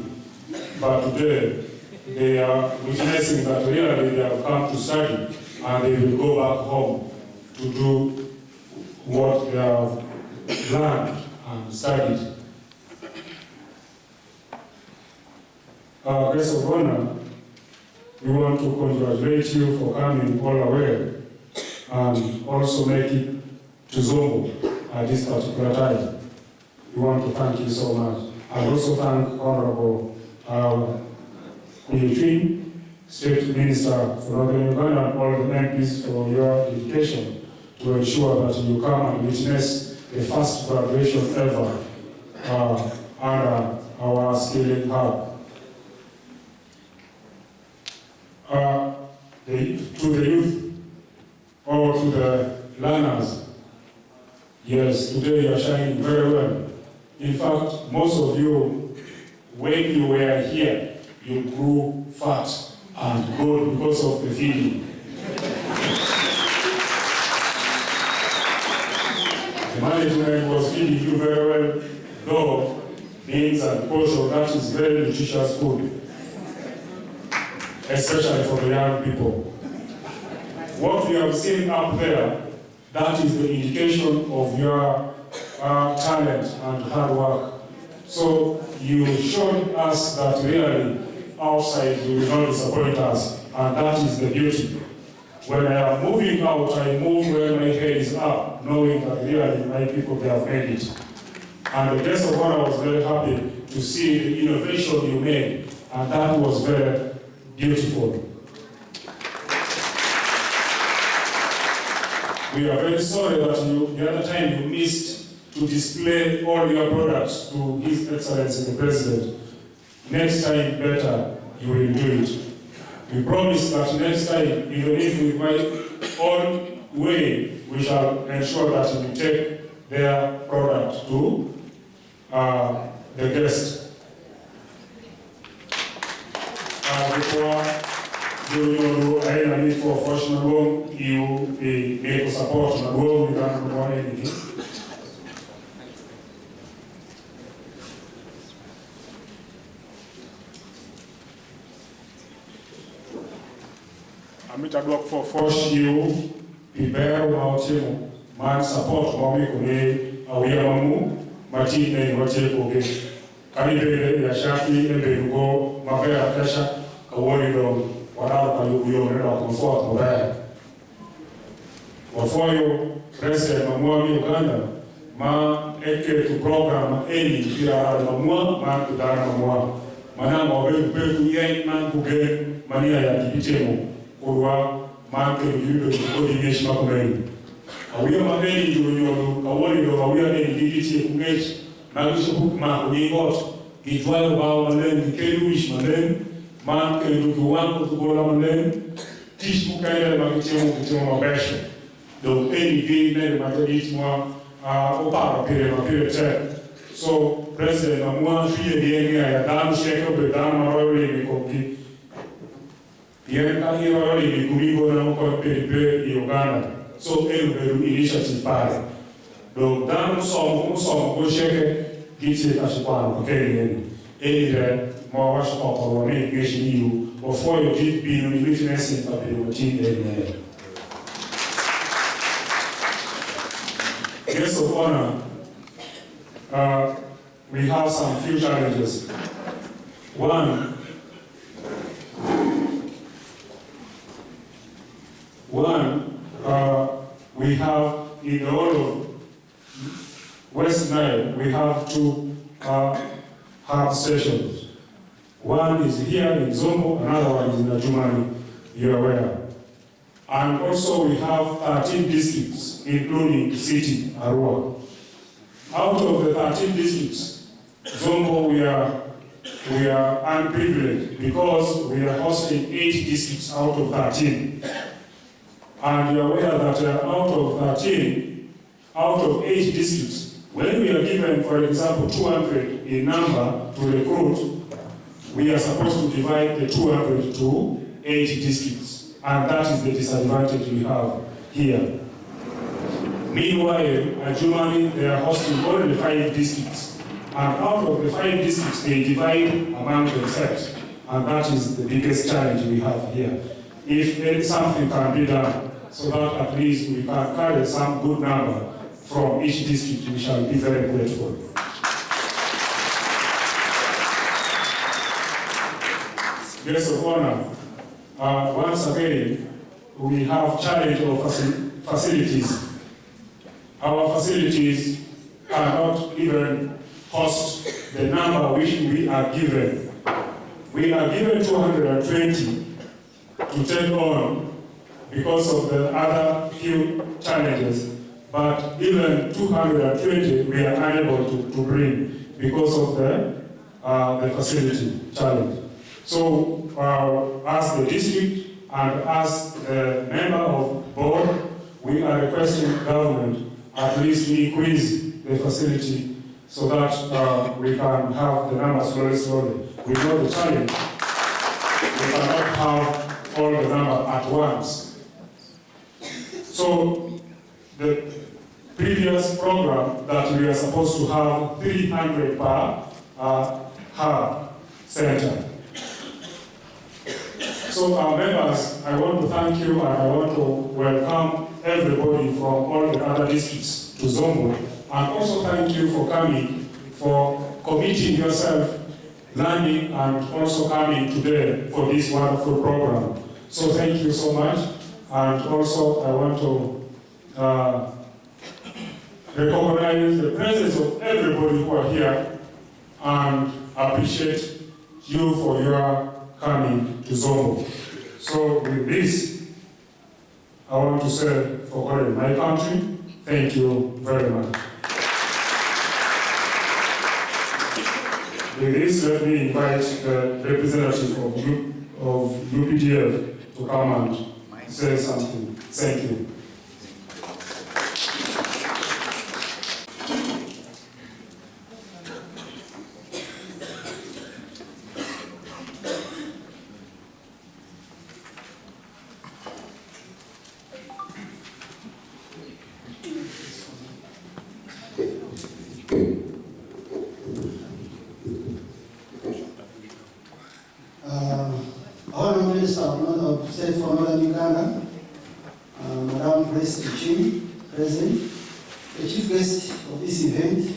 But today, they are witnessing that really they have come to study, and they will go back home to do what they have learned and studied. Guest of honor, we want to congratulate you for coming all the way and also make it to Zombo at this particular time. We want to thank you so much. I also thank Honorable Eugene, State Minister for Northern Uganda, and all the MPs for your dedication to ensure that you come and witness the first graduation ever under our skilling hub. To the youth or to the learners, yes, today you are shining very well. In fact, most of you, when you were here, you grew fat and good because of the feeding. The management was feeding you very well, though beans and kosher, that is very nutritious food, especially for the young people. What we have seen up there, that is the indication of your talent and hard work. So you showed us that really outside you will not disappoint us, and that is the beauty. When I am moving out, I move where my head is up, knowing that really my people, they have made it. And the guest of honor was very happy to see the innovation you made, and that was very beautiful. We are very sorry that the other time you missed to display all your products to His Excellency the President. Next time better, you will do it. We promise that next time, even if with my own way, we shall ensure that we take their product to the guest. you I need for fortune room, you make support on the room, you don't know anything. Amit adwok for force you, prepare mautimo, man support mami kune awia mamu, mati ne wache koge. Kani bebe ya shaki ebe lugo mabea kesha kawori do wadao kwa yuyo nena kumfuat mabea. Wafoyo president mamua mi Uganda ma eke tu program eni kira mamua ma kudana mamua. Mana mabe upeku yen man kuge mania ya kipitemo. Kurwa manke yudo kodi ngeshi makomeni. Awia mabeni yudo kawori do awia eni digiti kungeshi na gisho ma kuningot kitwayo bao malen kikeluish malen manke yudo wangu tukola malen tish kukaile makitemo mabesho. Do eni gi ne matadit mwa opara pire te. So president amua fiye dienge ya danu sheko be danu maroyo ni koki. Yen kahiro ni kumigo na mko pepe Uganda. So beru initiative pale. Do danu somo ko sheke giti kashipano keni. Ele mo washo ko woni ngeshi yu before you did be no witness in paper team ele. Guest of honor, we have some few challenges. One, we have in the whole of WestNile, we have two hub stations. One is here in Zombo, another one is in Ajumani, you're aware. And also we have 13 districts, including the city, Arua. Out of the 13 districts, Zombo we are unprivileged because we are hosting 8 districts out of 13. And you are aware that out of 13, out of 8 districts, when we are given, for example, 200 in number to recruit, we are supposed to divide the 200 to 8 districts. And that is the disadvantage we have here. Meanwhile, at Germany, they are hosting only 5 districts. And out of the 5 districts, they divide among themselves. And that is the biggest challenge we have here. If something can be done, so that at least we can carry some good number from each district, we shall be very grateful. Guest of honor, once again, we have challenge of facilities. Our facilities cannot even host the number which we are given. We are given 220 to take on because of the other few challenges, but even 220 we are unable to bring because of the facility challenge. So as the district and as the member of board, we are requesting government at least to increase the facility so that we can have the numbers slowly. We know the challenge. We cannot have all the number at once. So the previous program that we are supposed to have 300 per hub center. So our members, I want to thank you and I want to welcome everybody from all the other districts to Zombo, and also thank you for coming, for committing yourself, learning, and also coming today for this wonderful program. So thank you so much, and also I want to recognize the presence of everybody who are here and appreciate you for your coming to Zombo. So with this, I want to say for God and my country, thank you very much. With this, let me invite the representative of UPDF to come and say something. Thank you. State for Northern Uganda, Madam President President, the chief guest of this event,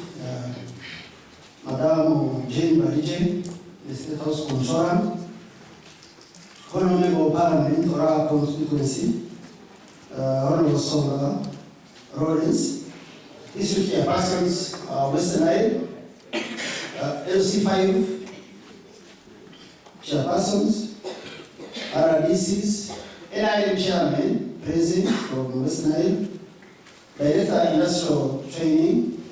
Madam Jane Balije, the State House Controller, Honorable Member of Parliament, Ora Constituency, Honorable Songa Rollins, District Chairpersons, WestNile, LC5 Chairpersons, RDCs, NIM Chairman present from WestNile, Director Industrial Training,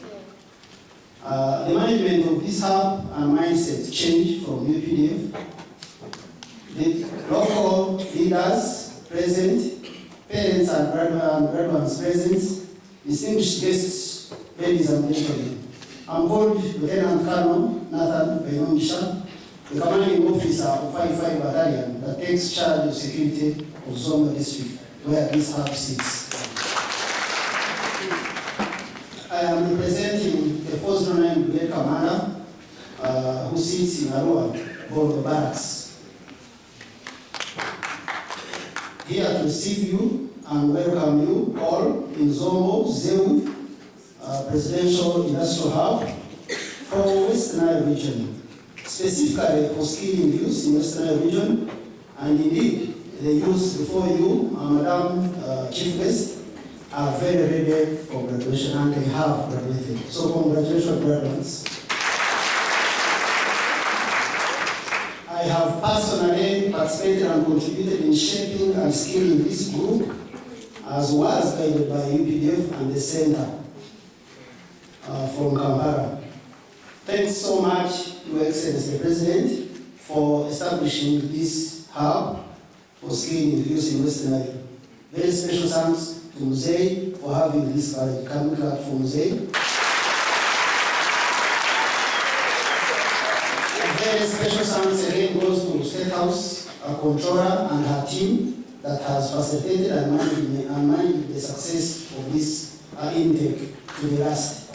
the management of this hub and mindset change from UPDF, the local leaders present, parents and graduates present, distinguished guests, ladies and gentlemen. I'm called Lieutenant Colonel Nathan Benomisha, the commanding officer of 55 Battalion that takes charge of security of Zomba District, where this hub sits. I am representing the 409 Brigade Commander who sits in Arua, Border Barracks. Here to receive you and welcome you all in Zombo, Zeu, Presidential Industrial Hub for WestNile region, specifically for skilling youth in WestNile region, and indeed the youth before you, Madam Chief Guest, are very ready for graduation and they have graduated. So congratulations, graduates. I have personally participated and contributed in shaping and skilling this group, as was guided by UPDF and the Center from Kampala. Thanks so much, Your Excellency the President, for establishing this hub for skilling the youth in WestNile. Very special thanks to Muzei for having this college. Can we clap for Muzei? A very special thanks again goes to State House, a controller and her team that has facilitated and managed the success of this intake to the last.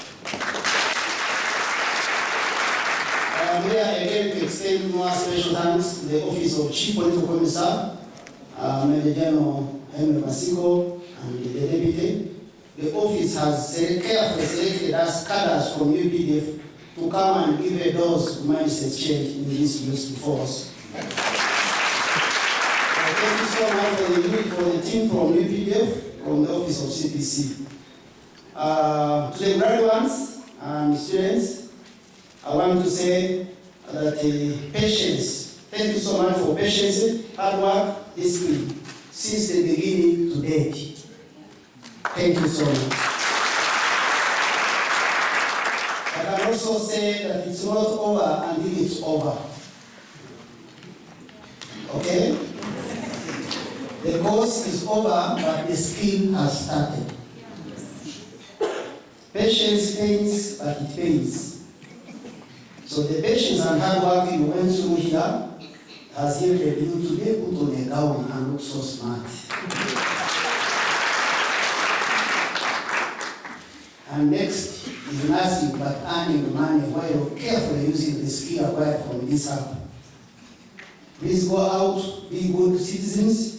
I am here again to extend more special thanks to the Office of Chief Political Commissar, Major General Henry Masiko, and the Deputy. The office has carefully selected us cadres from UPDF to come and give a dose of mindset change in this youth before us. Thank you so much for the team from UPDF, from the Office of CPC. To the graduates and students, I want to say that patience, thank you so much for patience, hard work, discipline, since the beginning to date. Thank you so much. I can also say that it's not over until it's over. Okay? The course is over, but the skill has started. Patience pains, but it pays. So the patience and hard work you went through here has yielded you today put on a gown and look so smart. And next is nothing but earning money while carefully using the skill acquired from this app. Please go out, be good citizens,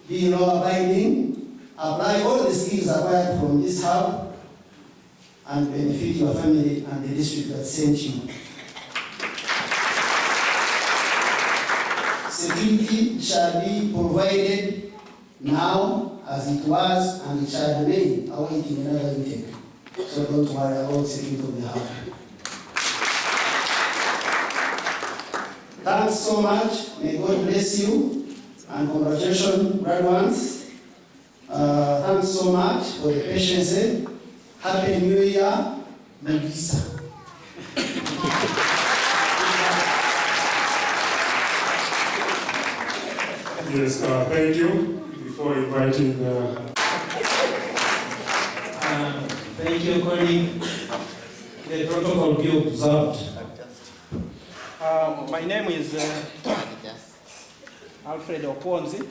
be law-abiding, apply all the skills acquired from this hub, and benefit your family and the district that sent you. Security shall be provided now as it was, and it shall remain awaiting another intake. So don't worry about security of the hub. Thanks so much. May God bless you, and congratulations, graduates. Thanks so much for the patience. Happy New Year, Melissa. Yes, thank you. Before inviting thank you, colleague. The protocol be observed. My name is Alfred Oponzi.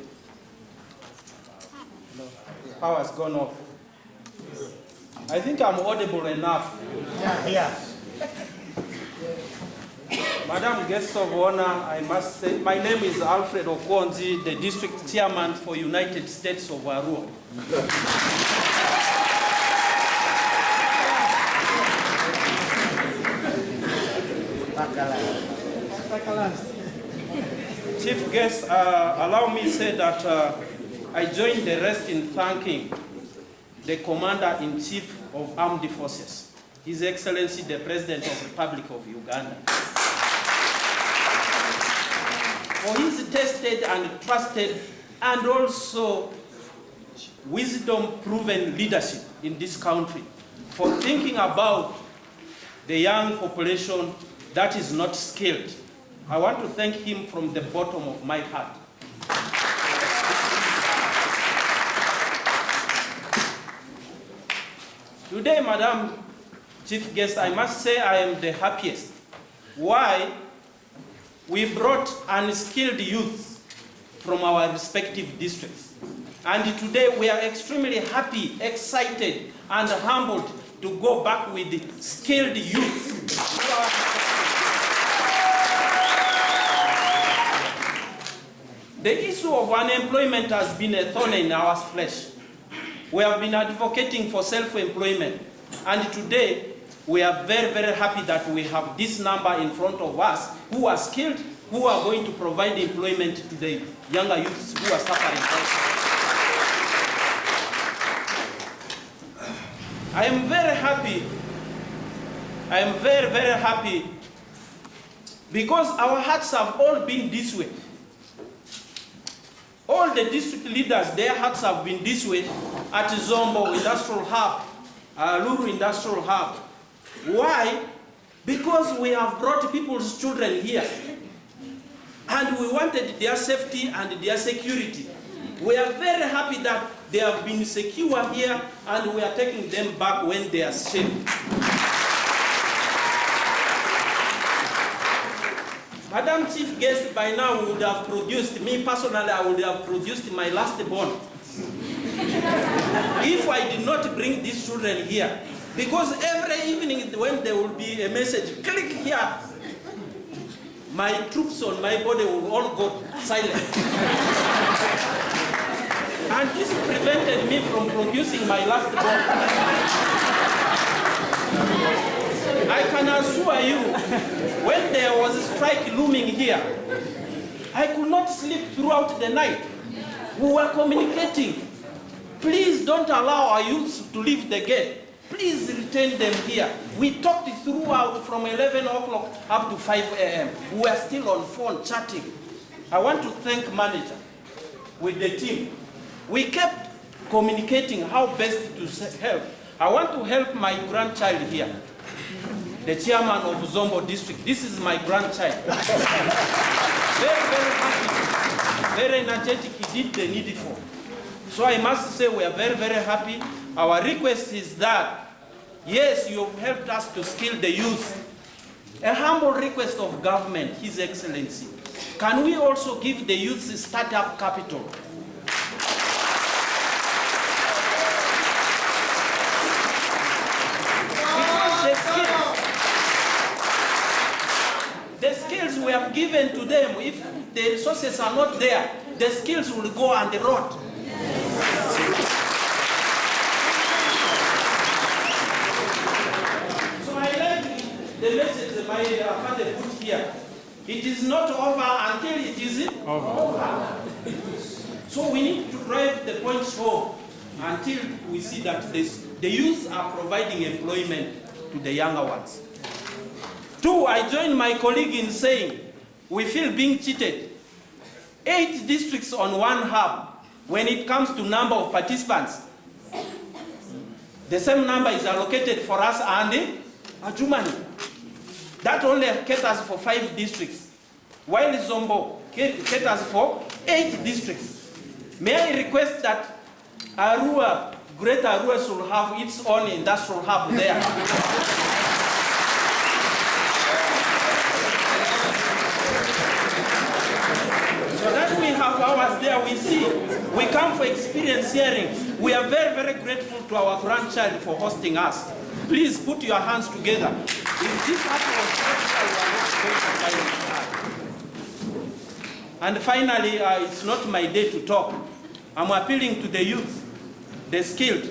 Power's gone off. I think I'm audible enough. Yeah. Madam Guest of Honor, I must say, my name is Alfred Okonzi, the District Chairman for United States of Arua. Chief Guest, allow me to say that I join the rest in thanking the Commander-in-Chief of Armed Forces, His Excellency the President of the Republic of Uganda, for his tested and trusted and also wisdom-proven leadership in this country, for thinking about the young population that is not skilled. I want to thank him from the bottom of my heart. Today, Madam Chief Guest, I must say I am the happiest. Why? We brought unskilled youth from our respective districts. And today we are extremely happy, excited, and humbled to go back with the skilled youth. The issue of unemployment has been a thorn in our flesh. We have been advocating for self-employment, and today we are very, very happy that we have this number in front of us who are skilled, who are going to provide employment to the younger youths who are suffering also. I am very happy. I am very, very happy because our hearts have all been this way. All the district leaders, their hearts have been this way at Zombo Industrial Hub, Luru Industrial Hub. Why? Because we have brought people's children here and we wanted their safety and their security. We are very happy that they have been secure here and we are taking them back when they are safe. Madam Chief Guest, by now would have produced, me personally, I would have produced my last born. If I did not bring these children here, because every evening when there will be a message, click here, my troops on my body will all go silent. And this prevented me from producing my last born. I can assure you, when there was a strike looming here, I could not sleep throughout the night. We were communicating. Please don't allow our youths to leave the gate. Please retain them here. We talked throughout from 11 o'clock up to 5 a.m. We were still on phone chatting. I want to thank manager with the team. We kept communicating how best to help. I want to help my grandchild here, the chairman of Zombo district. This is my grandchild. Very, very happy, very energetic. He did the needful. So I must say we are very, very happy. Our request is that, yes, you have helped us to skill the youth. A humble request of government, His Excellency. Can we also give the youth startup capital? The skills we have given to them, if the resources are not there, the skills will go on the road. So I like the message my father put here. It is not over until it is over. So we need to drive the points home until we see that the youth are providing employment to the younger ones. Two, I join my colleague in saying we feel being cheated. 8 districts on one hub. When it comes to number of participants, the same number is allocated for us and Ajumani. That only caters for 5 districts, while Zombo caters for 8 districts. May I request that Arua, Greater Arua should have its own industrial hub there. So that we have ours there, we see. We come for experience hearing. We are very, very grateful to our grandchild for hosting us. Please put your hands together. If this happens, we are not going to And finally, it's not my day to talk. I'm appealing to the youth, the skilled.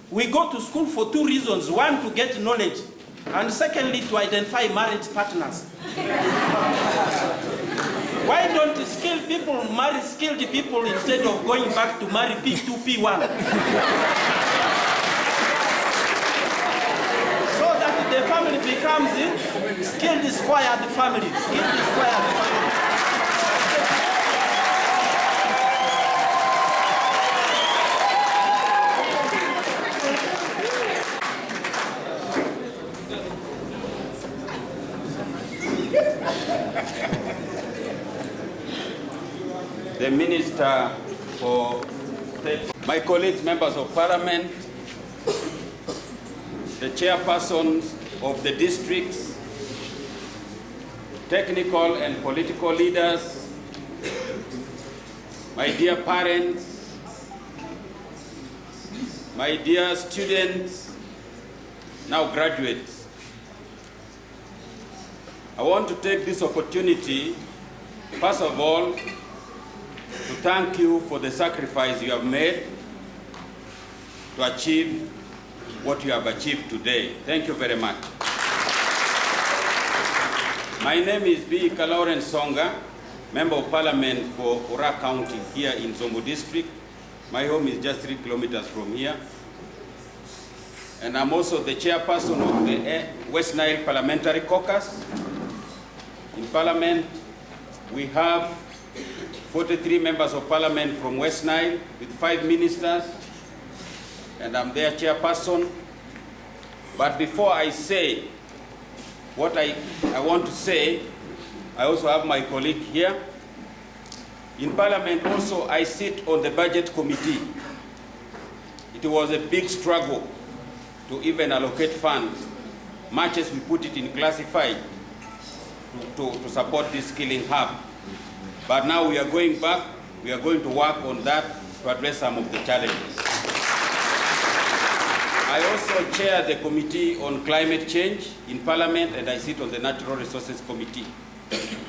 We go to school for two reasons. One, to get knowledge, and secondly, to identify marriage partners. Why don't skilled people marry skilled people instead of going back to marry P2, P1? So that the family becomes skilled squared family. Skilled squared family. The Minister for my colleagues, members of Parliament, the chairpersons of the districts, technical and political leaders, my dear parents, my dear students, now graduates. I want to take this opportunity, first of all, to thank you for the sacrifice you have made to achieve what you have achieved today. Thank you very much. My name is B. Kalauren Songa, Member of Parliament for Ura County here in Zombo District. My home is just 3 kilometers from here. And I'm also the chairperson of the WestNile Parliamentary Caucus. In Parliament, we have 43 members of Parliament from WestNile with 5 ministers, and I'm their chairperson. But before I say what I want to say, I also have my colleague here. In Parliament also, I sit on the Budget Committee. It was a big struggle to even allocate funds, much as we put it in classified, to support this skilling hub. But now we are going back, we are going to work on that to address some of the challenges. I also chair the Committee on Climate Change in Parliament, and I sit on the Natural Resources Committee.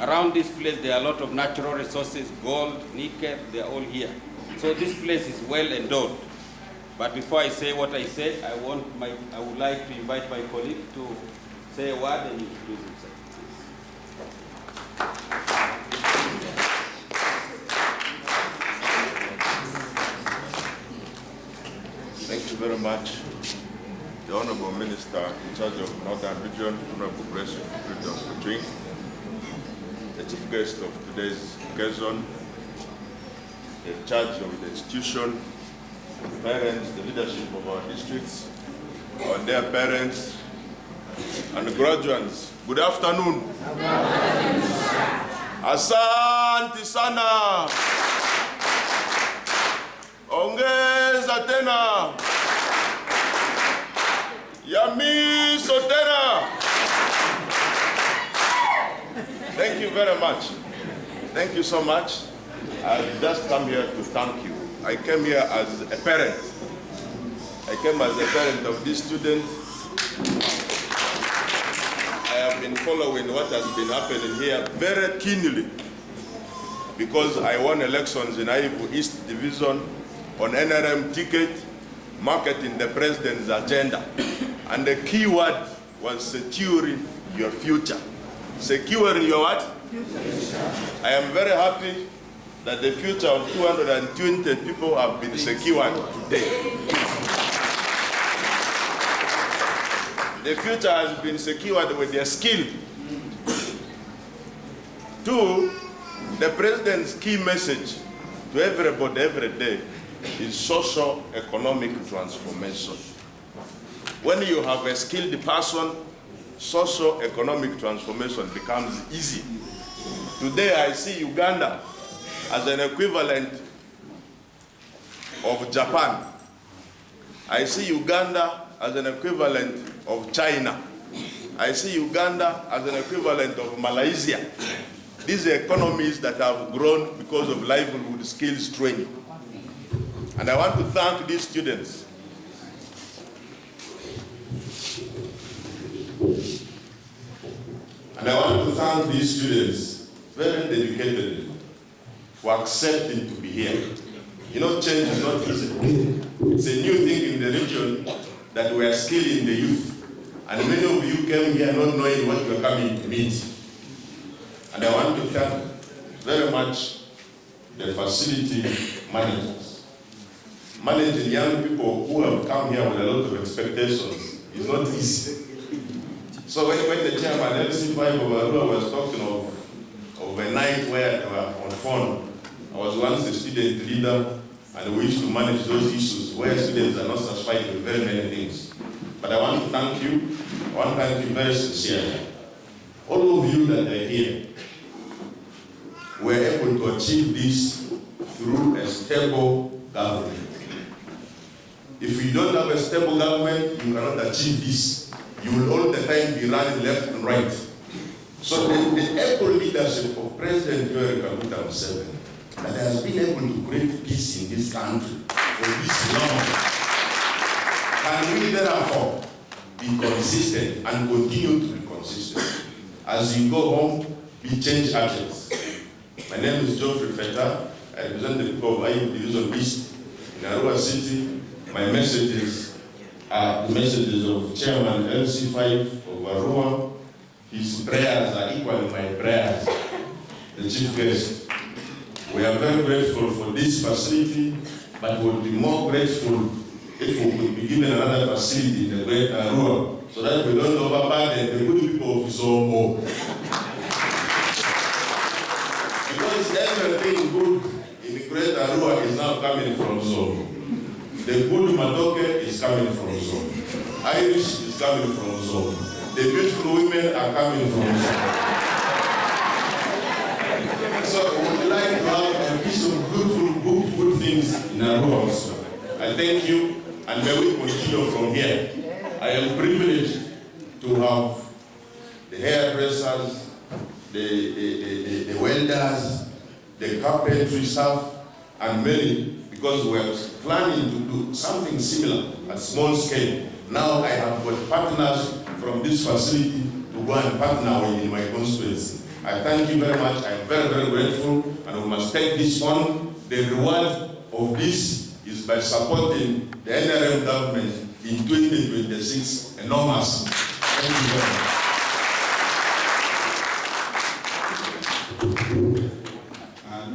Around this place, there are a lot of natural resources, gold, nickel, they're all here. So this place is well endowed. But before I say what I say, I would like to invite my colleague to say a word and introduce himself. Thank you very much. The Honorable Minister in charge of Northern Region, Honorable Grace Freedom Between, the Chief Guest of today's occasion, the charge of the institution, the parents, the leadership of our districts, our dear parents, and the graduates. Good afternoon. Asante sana. Ongeza tena. Yamiso tena. Thank you very much. Thank you so much. I've just come here to thank you. I came here as a parent. I came as a parent of this student. I have been following what has been happening here very keenly because I won elections in Aivu East Division on NRM ticket, marketing the president's agenda. And the key word was securing your future. Securing your what? Future. I am very happy that the future of 220 people have been secured today. The future has been secured with their skill. 2, the president's key message to everybody every day is socio-economic transformation. When you have a skilled person, socio-economic transformation becomes easy. Today I see Uganda as an equivalent of Japan. I see Uganda as an equivalent of China. I see Uganda as an equivalent of Malaysia. These are economies that have grown because of livelihood skills training. And I want to thank these students. And I want to thank these students, very dedicated, for accepting to be here. You know, change is not easy. It's a new thing in the region that we are still in the youth. And many of you came here not knowing what you are coming to meet. And I want to thank very much the facility managers. Managing young people who have come here with a lot of expectations is not easy. So when the chairman, LC5 of Arua, was talking of a night where they were on phone, I was once a student leader, and we used to manage those issues where students are not satisfied with very many things. But I want to thank you. I want to thank you very sincerely. All of you that are here were able to achieve this through a stable government. If you don't have a stable government, you cannot achieve this. You will all the time be running left and right. So the able leadership of President Yoweri Kaguta Museveni that has been able to create peace in this country for this long, can we therefore be consistent and continue to be consistent? As you go home, be change agents. My name is Geoffrey Feta. I represent the people of Ayiv Division East in Arua City. My messages are the messages of Chairman LC5 of Arua. His prayers are equally my prayers. The Chief Guest, we are very grateful for this facility, but we would be more grateful if we could be given another facility in the Great Arua, so that we don't overburden the good people of Zombo. Because everything good in the Great Arua is now coming from Zombo. The good Matoke is coming from Zombo. Irish is coming from Zombo. The beautiful women are coming from Zombo. So we would like to have a piece of good things in Arua also. I thank you, and may we continue from here. I am privileged to have the hairdressers, the welders, the carpentry staff, and many, because we are planning to do something similar at small scale. Now I have got partners from this facility to go and partner with in my constituency. I thank you very much. I am very, very grateful, and we must take this on. The reward of this is by supporting the NRM government in 2026, enormous. Thank you very much.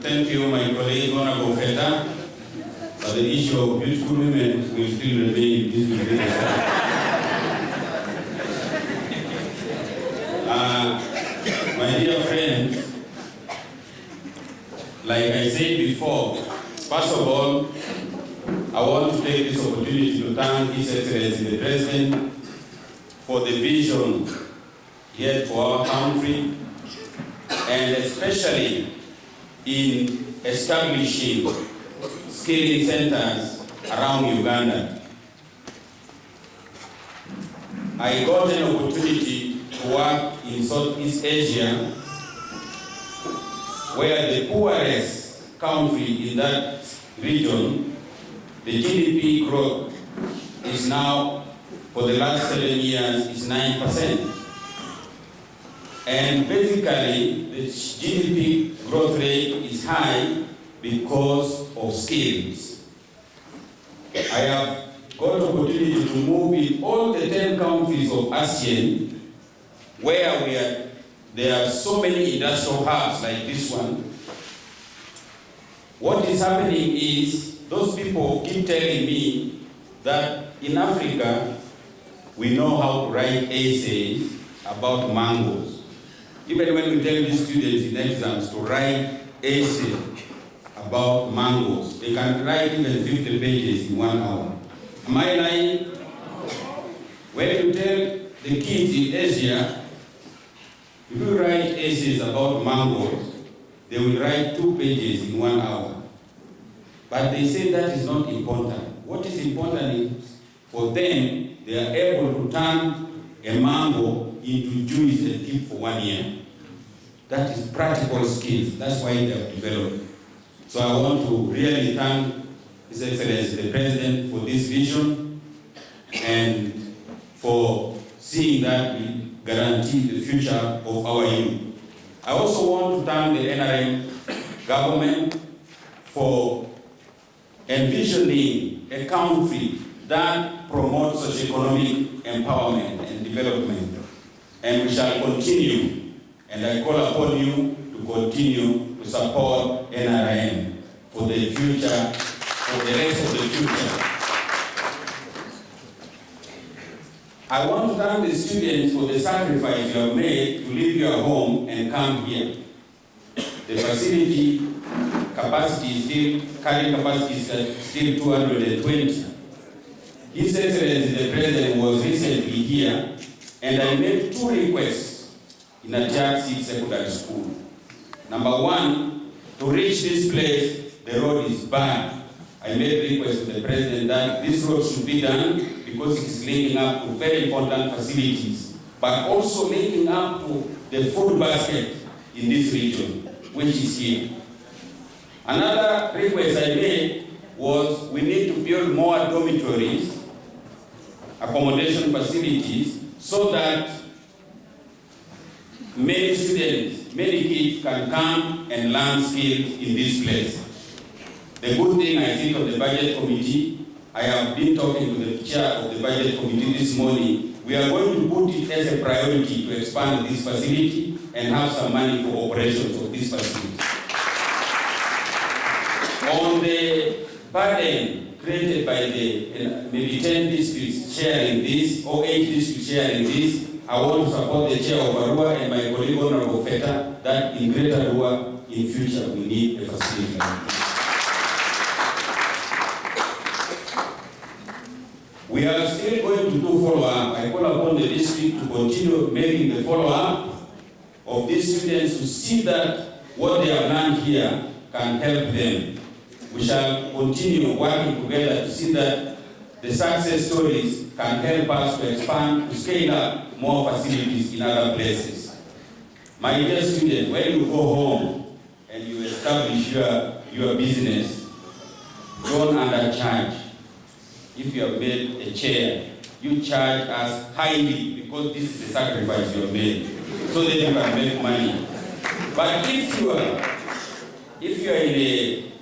Thank you, my colleague, Honorable Feta. But the issue of beautiful women will still remain in this meeting. My dear friends, like I said before, first of all, I want to take this opportunity to thank His Excellency the President for the vision he had for our country, and especially in establishing skilling centers around Uganda. I got an opportunity to work in Southeast Asia, where the poorest country in that region, the GDP growth is now, for the last 7 years, is 9%. And basically, the GDP growth rate is high because of skills. I have got the opportunity to move in all the 10 countries of ASEAN, where there are so many industrial hubs like this one. What is happening is, those people keep telling me that in Africa, we know how to write essays about mangoes. Even when we tell these students in exams to write essays about mangoes, they can write even 50 pages in 1 hour. Am I lying? When you tell the kids in Asia, if you write essays about mangoes, they will write 2 pages in 1 hour. But they say that is not important. What is important is, for them, they are able to turn a mango into juice and keep for 1 year. That is practical skills. That's why they have developed. So I want to really thank His Excellency the President for this vision, and for seeing that we guarantee the future of our youth. I also want to thank the NRM government for envisioning a country that promotes socio-economic empowerment and development. And we shall continue, and I call upon you to continue to support NRM for the future, for the rest of the future. I want to thank the students for the sacrifice you have made to leave your home and come here. The facility capacity is still, current capacity is still 220. His Excellency the President was recently here, and I made 2 requests in a Jack 6 secondary school. Number 1, to reach this place, the road is bad. I made request to the President that this road should be done because it is linking up to very important facilities, but also linking up to the food basket in this region, which is here. Another request I made was we need to build more dormitories, accommodation facilities, so that many students, many kids can come and learn skills in this place. The good thing I think of the budget committee, I have been talking to the chair of the budget committee this morning. We are going to put it as a priority to expand this facility and have some money for operations of this facility. On the burden created by the maybe 10 districts sharing this, or 8 districts sharing this, I want to support the chair of Arua and my colleague Honorable Feta that in Greater Arua, in future, we need a facility like this. We are still going to do follow-up. I call upon the district to continue making the follow-up of these students to see that what they have learned here can help them. We shall continue working together to see that the success stories can help us to expand, to scale up more facilities in other places. My dear students, when you go home and you establish your business, don't undercharge. If you have made a chair, you charge us highly because this is a sacrifice you have made, so that you can make money. But if you are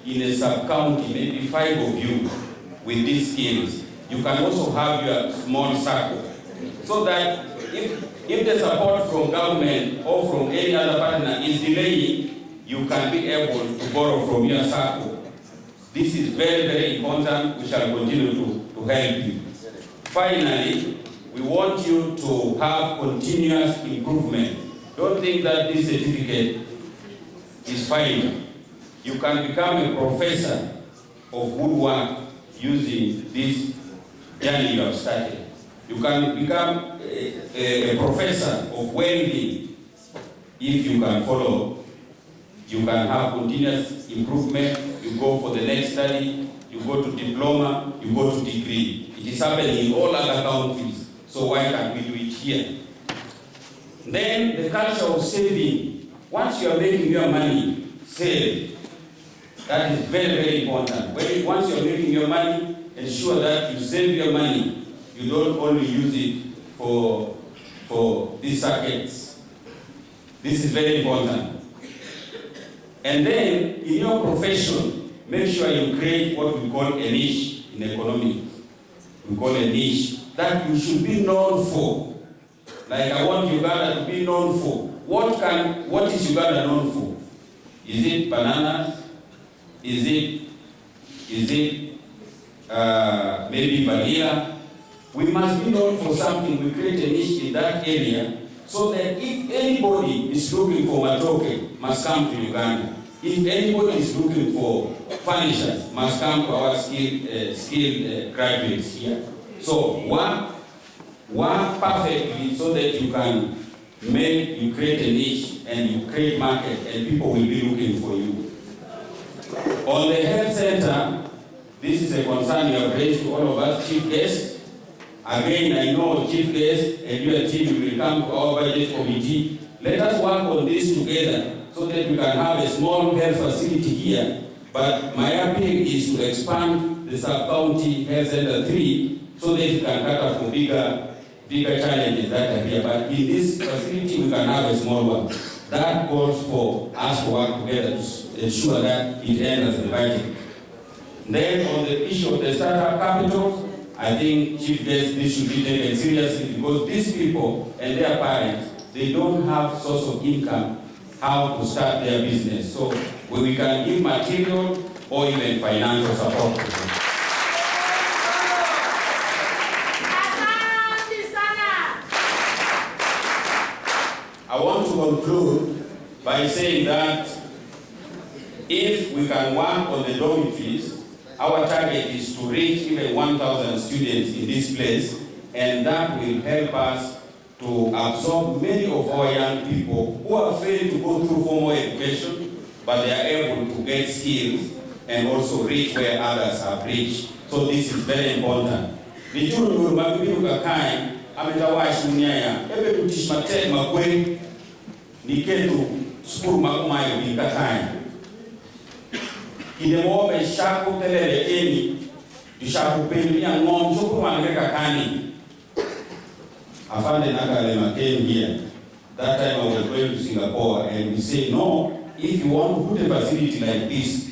in a sub-county, maybe 5 of you with these skills, you can also have your small circle, so that if the support from government or from any other partner is delaying, you can be able to borrow from your circle. This is very, very important. We shall continue to help you. Finally, we want you to have continuous improvement. Don't think that this certificate is final. You can become a professor of woodwork using this journey you have started. You can become a professor of welding if you can follow. You can have continuous improvement. You go for the next study, you go to diploma, you go to degree. It is happening in all other countries, so why can't we do it here? Then the culture of saving. Once you are making your money, save. That is very, very important. Once you are making your money, ensure that you save your money. You don't only use it for these circuits. This is very important. And then, in your profession, make sure you create what we call a niche in economics. We call a niche that you should be known for. Like I want Uganda to be known for. What is Uganda known for? Is it bananas? Is it maybe vanilla? We must be known for something. We create a niche in that area so that if anybody is looking for matoke, must come to Uganda. If anybody is looking for furnishers, must come to our skilled graduates here. So work perfectly so that you can you create a niche and you create market and people will be looking for you. On the health center, this is a concern you have raised to all of us, chief guests. Again, I know chief guests and your team will come to our budget committee. Let us work on this together so that we can have a small health facility here. But my appeal is to expand the sub-county health center 3 so that you can cater for bigger bigger challenges that are here. But in this facility, we can have a small one. That calls for us to work together to ensure that it enters the budget. Then on the issue of the startup capital, I think, Chief Guest, this should be taken seriously because these people and their parents, they don't have source of income how to start their business. So we can give material or even financial support to them. I want to conclude by saying that if we can work on the dormitories, our target is to reach even 1,000 students in this place, and that will help us to absorb many of our young people who are failed to go through formal education, but they are able to get skills and also reach where others have reached. So this is very important. Ametawashi mnyaya, ebe tutishmateli makwe, niketu skuru makumayo bikatanya. Ide mwobe shaku telele eni, tushaku pelu ya ngom, shukuru mangreka kani. Afande nakale makeni here. That time I was going to Singapore and we say, no, if you want to put a facility like this,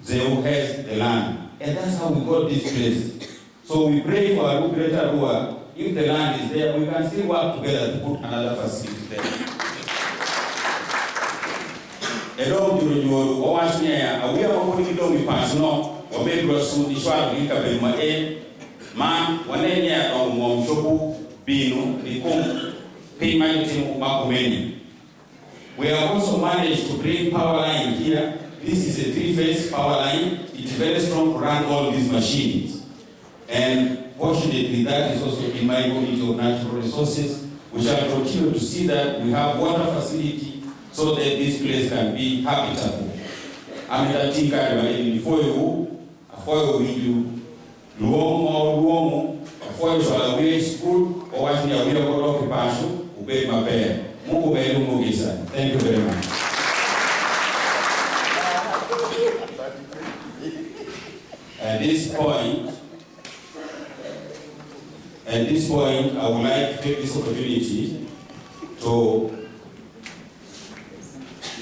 Zeu has the land. And that's how we got this place. So we pray for a greater Rua. If the land is there, we can still work together to put another facility there. Hello, Juru, Owashnia, we are going to be personal, or maybe soon the shop will be my aid. Man, one year on Mom Shoku, Bino, Bikum, Payment Makumeni. We have also managed to bring power line here. This is a 3-phase power line. It's very strong to run all these machines. And fortunately, that is also in my Committee of Natural Resources. We shall continue to see that we have water facility so that this place can be habitable. I'm going to think before you Luomo, before you shall away school, or what we are going to passion, obey my bear. Thank you very much. At this point, I would like to take this opportunity to,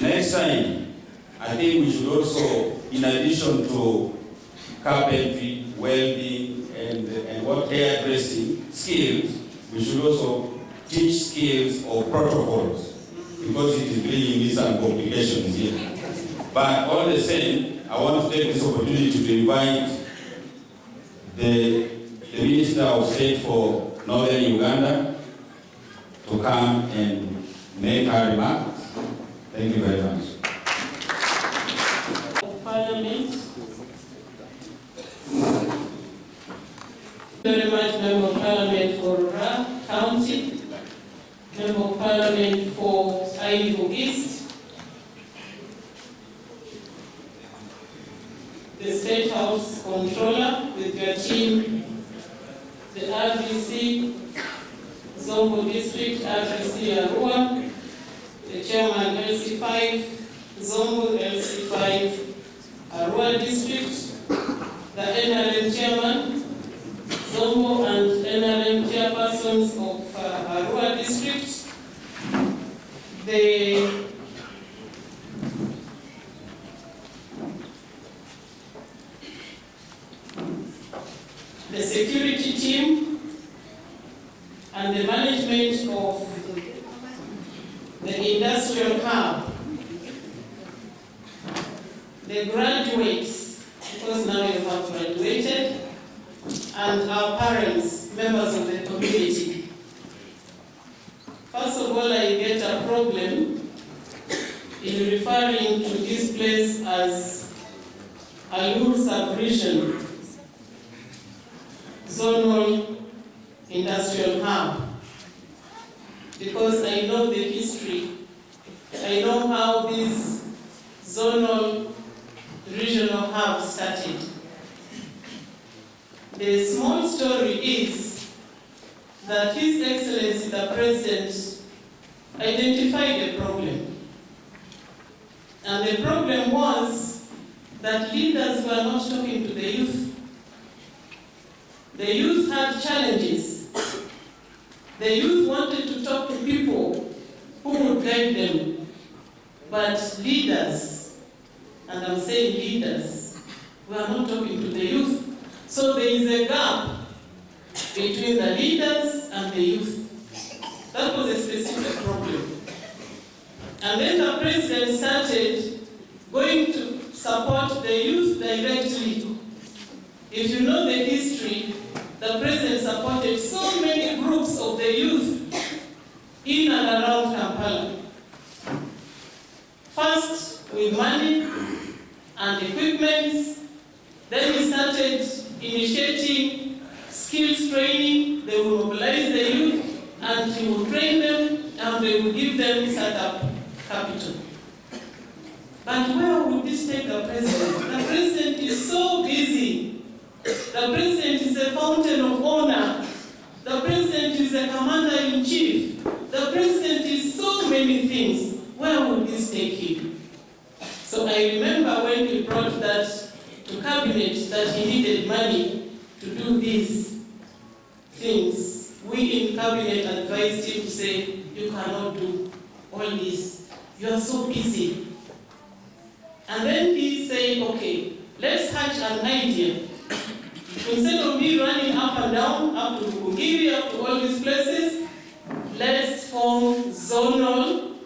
next time, I think we should also, in addition to carpentry, welding, and what hairdressing skills, we should also teach skills of protocols, because it is bringing me some complications here. But all the same, I want to take this opportunity to invite the Minister of State for Northern Uganda to come and make her remarks. Thank you very much. Parliament. Very much, Member of Parliament for Rura County, Member of Parliament for Aivo East, the State House Controller with your team, the RDC, Zombo District, RDC Arua, the Chairman LC5, Zombo LC5, Arua District, the NRM Chairman, Zombo and NRM Chairpersons of Arua District, the security team, and the management of the industrial hub, the graduates, because now you have graduated, and our parents, members of the community. First of all, I get a problem in referring to this place as Alur Sub-Region Zonal Industrial Hub, because I know the history. I know how this zonal regional hub started. The small story is that His Excellency the President identified a problem. And the problem was that leaders were not talking to the youth. The youth had challenges. The youth wanted to talk to people who would guide them, but leaders, and I'm saying leaders, we are not talking to the youth. So there is a gap between the leaders and the youth. That was a specific problem. And then the president started going to support the youth directly. If you know the history, the president supported so many groups of the youth in and around Kampala. First with money and equipment, then he started initiating skills training. They will mobilize the youth and he will train them and they will give them startup capital. But where would this take the president? The president is so busy. The president is a fountain of honor. The president is a commander-in-chief. The president is so many things. Where would this take him? So I remember when he brought that to cabinet that he needed money to do these things. We in cabinet advised him to say, you cannot do all this. You are so busy. And then he said, okay, let's hatch an idea. Instead of me running up and down, up to Bugiri, up to all these places, let's form zonal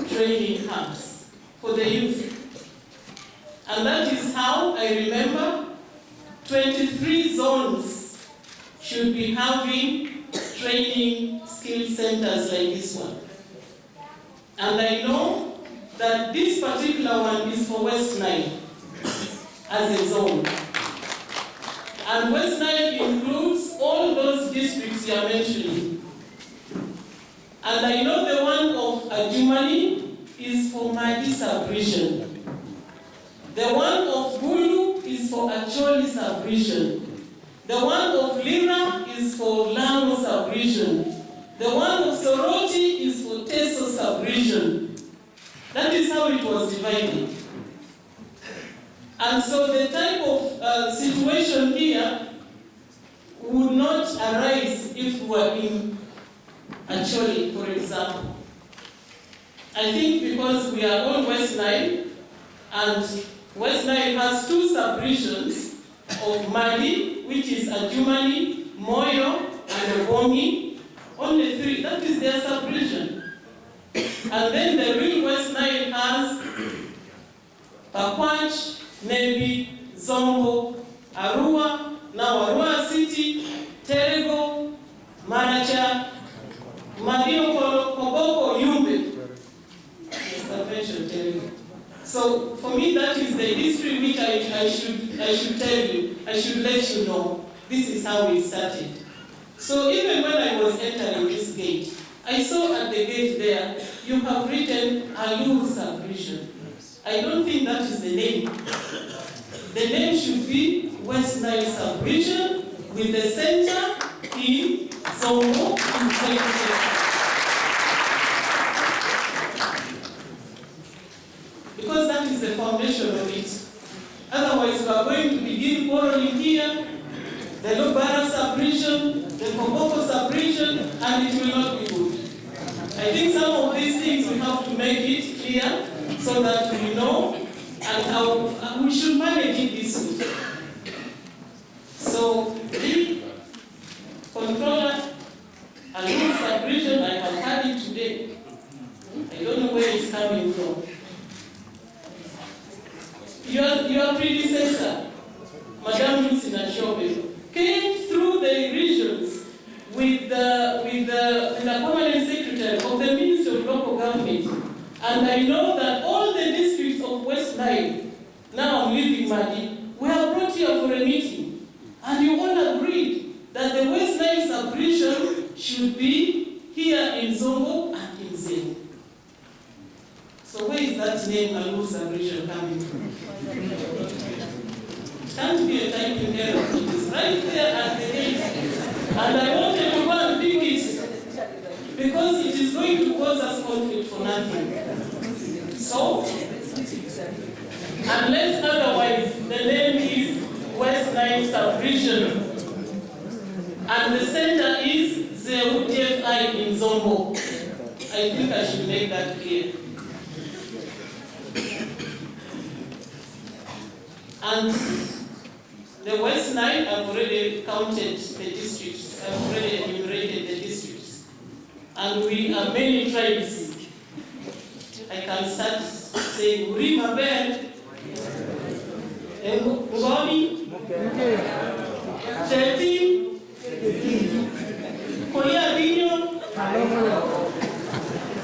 training hubs for the youth. And that is how I remember 23 zones should be having training skill centers like this one. And I know that this particular one is for WestNile as a zone. And WestNile includes all those districts you are mentioning. And I know the one of Adjumani is for Madi sub-region. The one of Bulu is for Acholi sub-region. The one of Lira is for Lamu sub-region. The one of Soroti is for Teso sub-region. That is how it was divided. And so the type of situation here would not arise if we were in Acholi, for example. I think because we are on WestNile, and WestNile has two sub-regions of Mali, which is Adjumani, Moyo, and Obongi. Only three, that is their sub-region. And then the real WestNile has Pakwach, Nebi, Zombo, Arua, now Arua City, Terego, Maracha, Madio Koboko, Yumbe. Yes, I mentioned Terego. So for me, that is the history which I should tell you. I should let you know. This is how it started. So even when I was entering this gate, I saw at the gate there, you have written Alu sub-region. I don't think that is the name. The name should be WestNile sub-region with the center in Zongo in because that is the foundation of it. Otherwise, we are going to begin quarreling here, the Lobara sub-region, the Koboko sub-region, and it will not be good. I think some of these things we have to make it clear so that we know and how we should manage it this way. So the controller and the sub-region, I have had it today. I don't know where it's coming from. Your predecessor, Madame Lucina Shobe, came through the regions with the permanent secretary of the Ministry of Local Government. And I know that all the districts of WestNile, now I'm leaving Madi, were brought here for a meeting. And you all agreed that the WestNile sub-region should be here in Zongo and in Zeng. So where is that name Alu sub-region coming from? It can't be a typing error. It is right there at the gate. And I wanted to go and pick it because it is going to cause us conflict for nothing. So, unless otherwise, the name is WestNile sub-region. And the center is I think I should make that clear. And the West Nile, I've already counted the districts. I've already enumerated the districts. And we are many tribes. I can start saying Urima Ben, Ngomi, Tetim, Koya Dino.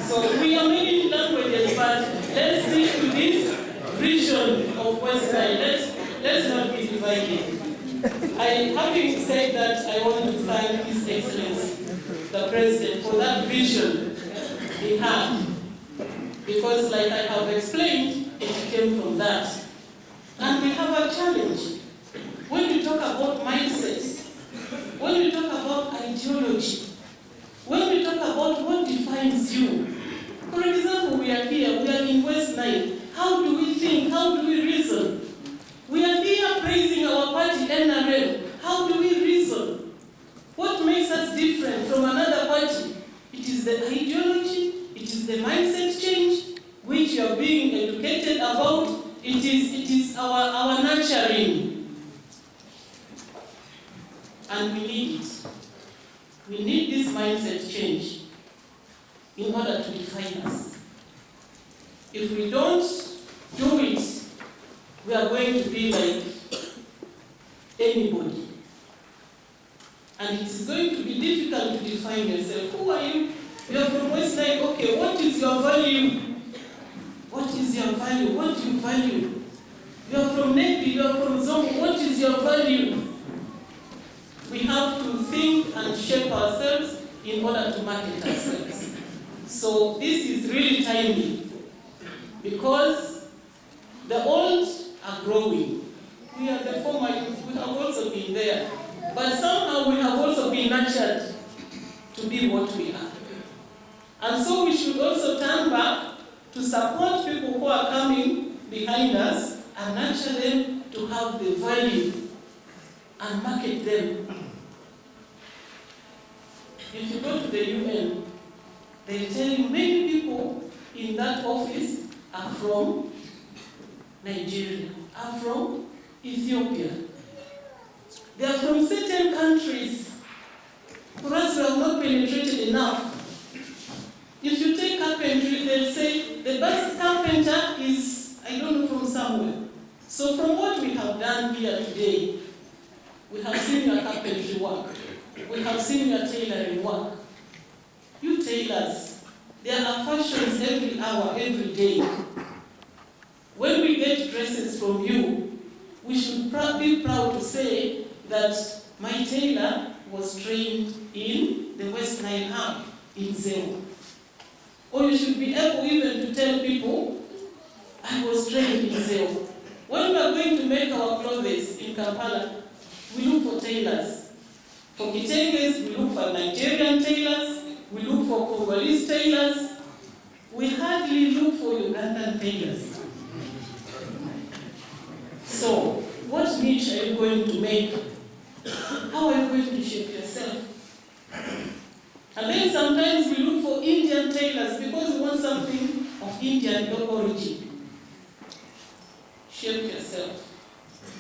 So we are many languages, but let's stick to this region of West Nile. Let's not be divided. Having said that, I want to thank His Excellency, the President, for that vision he had. Because like I have explained, it came from that. And we have a challenge. When we talk about mindsets, when we talk about ideology, when we talk about what defines you. For example, we are here, we are in West Nile. How do we think? How do we reason? We are here praising our party, NRM. How do we reason? What makes us different from another party? It is the ideology, it is the mindset change, which you are being educated about. It is our nurturing. And we need it. We need this mindset change in order to define us. If we don't do it, we are going to be like anybody. And it is going to be difficult to define yourself. Who are you? You are from West Nile. Okay, what is your value? What is your value? What do you value? You are from Nepi, you are from Zombo. What is your value? We have to think and shape ourselves in order to market ourselves. So this is really timely because the old are growing. We are the former youth, we have also been there. But somehow we have also been nurtured to be what we are. And so we should also turn back to support people who are coming behind us and nurture them to have the value and market them. If you go to the UN, they tell you many people in that office are from Nigeria, are from Ethiopia. They are from certain countries. For us, we have not penetrated enough. If you take carpentry, they'll say the best carpenter is, I don't know, from somewhere. So from what we have done here today, we have seen your carpentry work. We have seen your tailoring work. You tailors, there are fashions every hour, every day. When we get dresses from you, we should be proud to say that my tailor was trained in the West Nile Hub in Zeo. Or you should be able even to tell people, I was trained in Zeo. When we are going to make our clothes in Kampala, we look for tailors. For Kitenges, we look for Nigerian tailors, we look for Congolese tailors. We hardly look for Ugandan tailors. So, what niche are you going to make? How are you going to shape yourself? And then sometimes we look for Indian tailors because we want something of Indian origin. Shape yourself.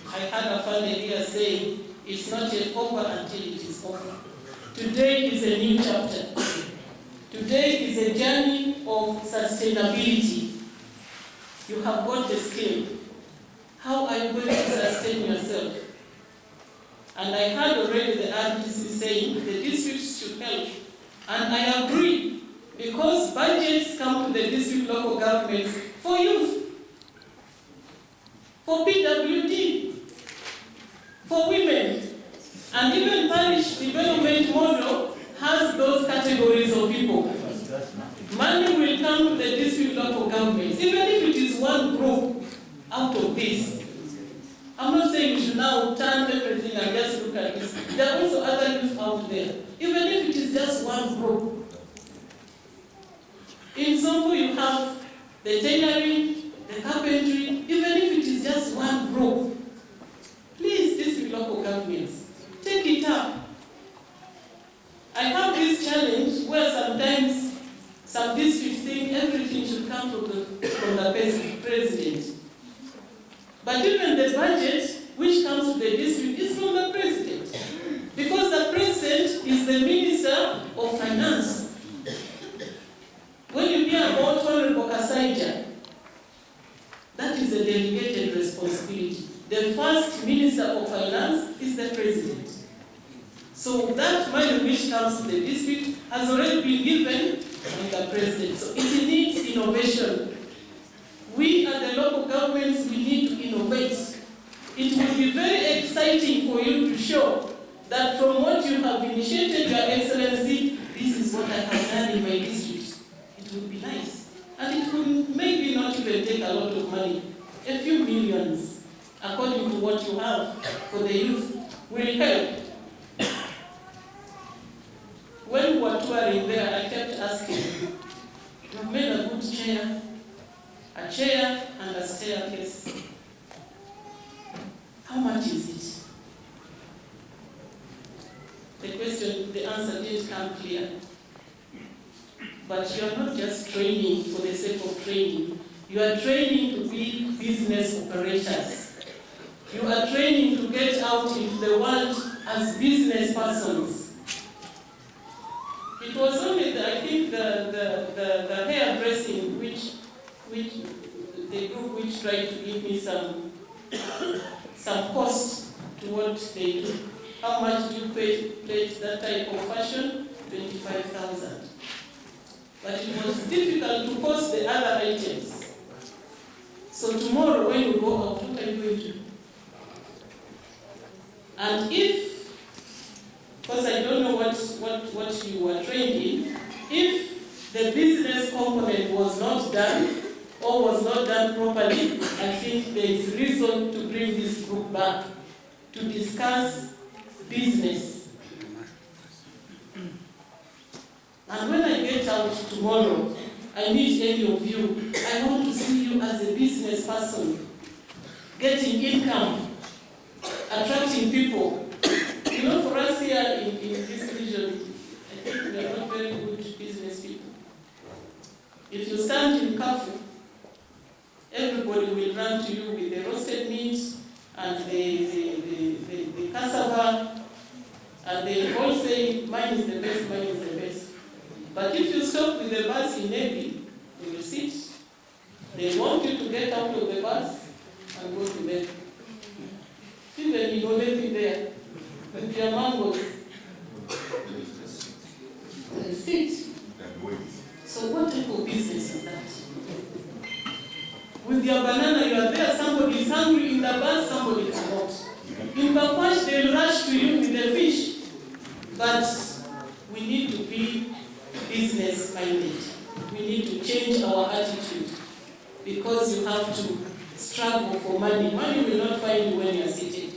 I had a family here saying, it's not yet over until it is over. Today is a new chapter. Today is a journey of sustainability. You have got the skill. How are you going to sustain yourself? And I heard already the RDC saying the districts should help. And I agree, because budgets come to the district local governments for youth, for PWD, for women, and even parish development model has those categories of people. Money will come to the district local governments, even if it is one group out of this. I'm not saying we should now turn everything and just look at this. There are also other youth out there, even if it is just one group. In Zombo, you have the tailoring, the carpentry, even if it is just one group. Please, district local governments, take it up. I have this challenge where sometimes some districts come from the president. But even the budget which comes to the district is from the president. Because the president is the Minister of Finance. When you hear about Honorable Kasaija, that is a delegated responsibility. The first Minister of Finance is the president. So that money which comes to the district has already been given by the president. So it needs innovation. We at the local governments, we need to innovate. It will be very exciting for you to show that from what you have initiated, Your Excellency, this is what I have done in my district. It will be nice. And it will maybe not even take a lot of money. A few millions, according to what you have for the youth, will help. When we were touring there, I kept asking, you've made a good chair, a chair and a staircase. How much is it? The answer didn't come clear. But you are not just training for the sake of training. You are training to be business operators. You are training to get out into the world as business persons. It was only, I think, the hairdressing which the group which tried to give me some cost to what they do. How much do you pay that type of fashion? 25,000. But it was difficult to cost the other items. So tomorrow when you go out, what are you going to do? And if, because I don't know what you were trained in, if the business component was not done or was not done properly, I think there is reason to bring this group back to discuss business. And when I get out tomorrow, I meet any of you, I want to see you as a business person, getting income, attracting people. You know, for us here in this region, I think we are not very good business people. If you stand in Kafu, everybody will run to you with the roasted meat and the cassava, and they all say, mine is the best, mine is the best. But if you stop with the bus in Navy, you will sit. They want you to get out of the bus and go to bed. Even you know Navy there, with your mangoes, they sit. So what type of business is that? With your banana, you are there, somebody is hungry in the bus, somebody cannot. In Bakwash, they will rush to you with the fish. But we need to be business-minded. We need to change our attitude because you have to struggle for money. Money will not find you when you are seated.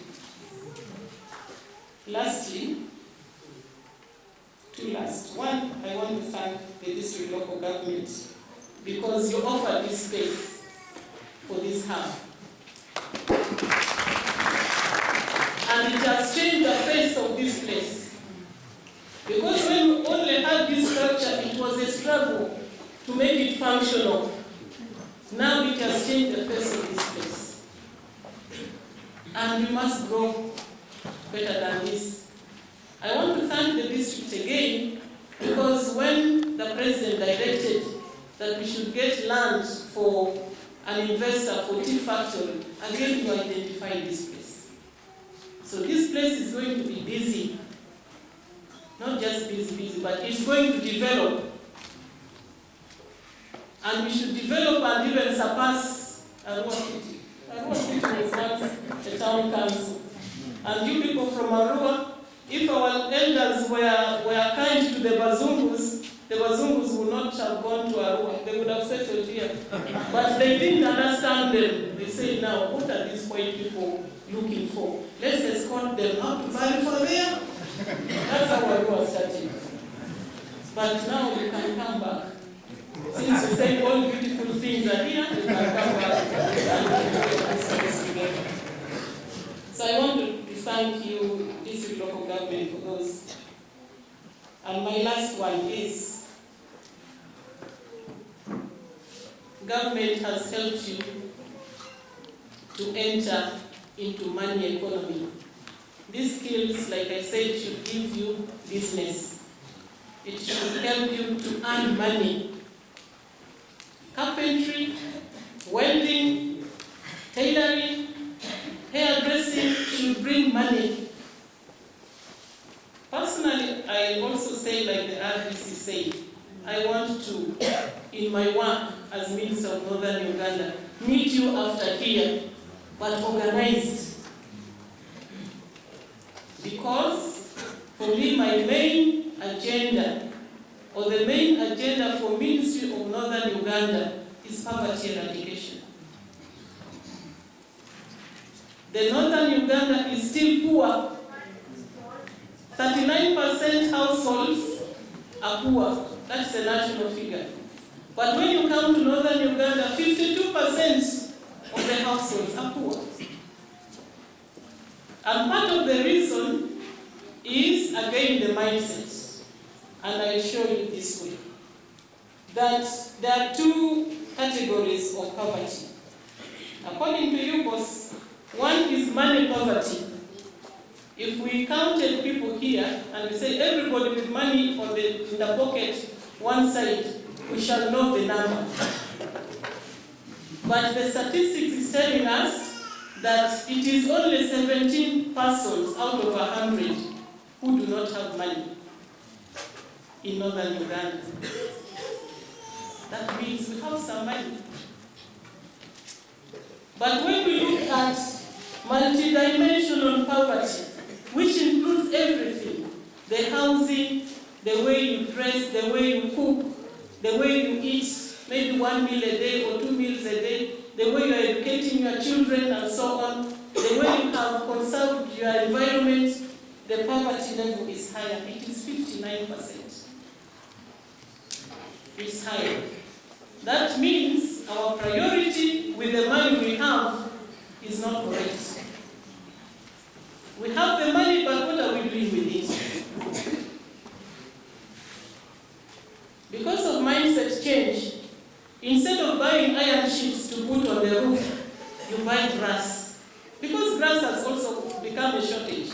Lastly, two last. One, I want to thank the district local government because you offer this space for this hub. And it has changed the face of this place. Because when we only had this structure, it was a struggle to make it functional. Now it has changed the face of this place. And we must grow better than this. I want to thank the district again because when the president directed that we should get land for an investor for tea factory, again you identified this place. So this place is going to be busy. Not just busy, but it's going to develop. And we should develop and even surpass Arua City. Arua City was once a town council. And you people from Arua, if our elders were kind to the Bazungus would not have gone to Arua. They would have settled here. But they didn't understand them. They say, now, what are these white people looking for? Let's escort them up to Valley for there. That's how Arua started. But now you can come back. Since you say all beautiful things are here, you can come back. So I want to thank you, district local government, for those. And my last one is, government has helped you to enter into money economy. These skills, like I said, should give you business. It should help you to earn money. Carpentry, welding, tailoring, hairdressing should bring money. Personally, I also say, like the RDC said, I want to, in my work as Minister of Northern Uganda, meet you after here, but organized. Because for me, my main agenda, or the main agenda for Ministry of Northern Uganda is poverty eradication. The Northern Uganda is still poor. 39% households are poor. That's the national figure. But when you come to Northern Uganda, 52% of the households are poor. And part of the reason is, again, the mindset. And I'll show you this way. That there are two categories of poverty. According to you, boss, one is money poverty. If we counted people here and we say everybody with money in the pocket, one side, we shall know the number. But the statistics is telling us that it is only 17 persons out of 100 who do not have money in Northern Uganda. That means we have some money. But when we look at multidimensional poverty, which includes everything, the housing, the way you dress, the way you cook, the way you eat, maybe 1 meal a day or 2 meals a day, the way you are educating your children and so on, the way you have conserved your environment, the poverty level is higher. It is 59%. It's higher. That means our priority with the money we have is not correct. We have the money, but what are we doing with it? Because of mindset change, instead of buying iron sheets to put on the roof, you buy grass. Because grass has also become a shortage.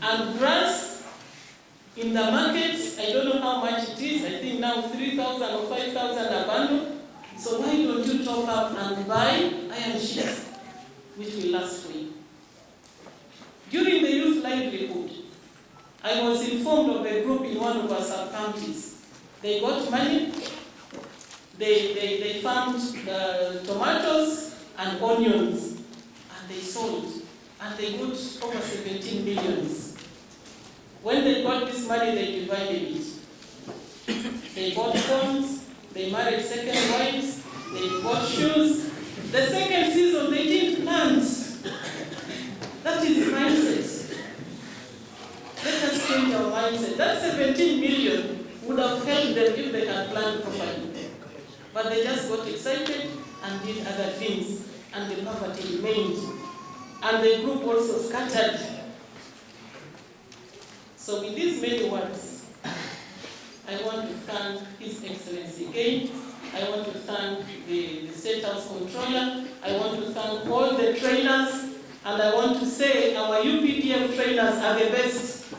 And grass in the markets, I don't know how much it is, I think now 3,000 or 5,000 a bundle. So why don't you top up and buy iron sheets, which will last for you? During the youth livelihood, I was informed of a group in one of our sub-counties. They got money, they farmed tomatoes and onions, and they sold, and they got over 17 millions. When they got this money, they divided it. They bought phones, they married second wives, they bought shoes. The second season, they did plants. That is mindset. Let us change our mindset. That 17 million would have helped them if they had planned properly. But they just got excited and did other things, and the poverty remained. And the group also scattered. So with these many words, I want to thank His Excellency again. I want to thank the State House Controller. I want to thank all the trainers. And I want to say our UPDF trainers are the best.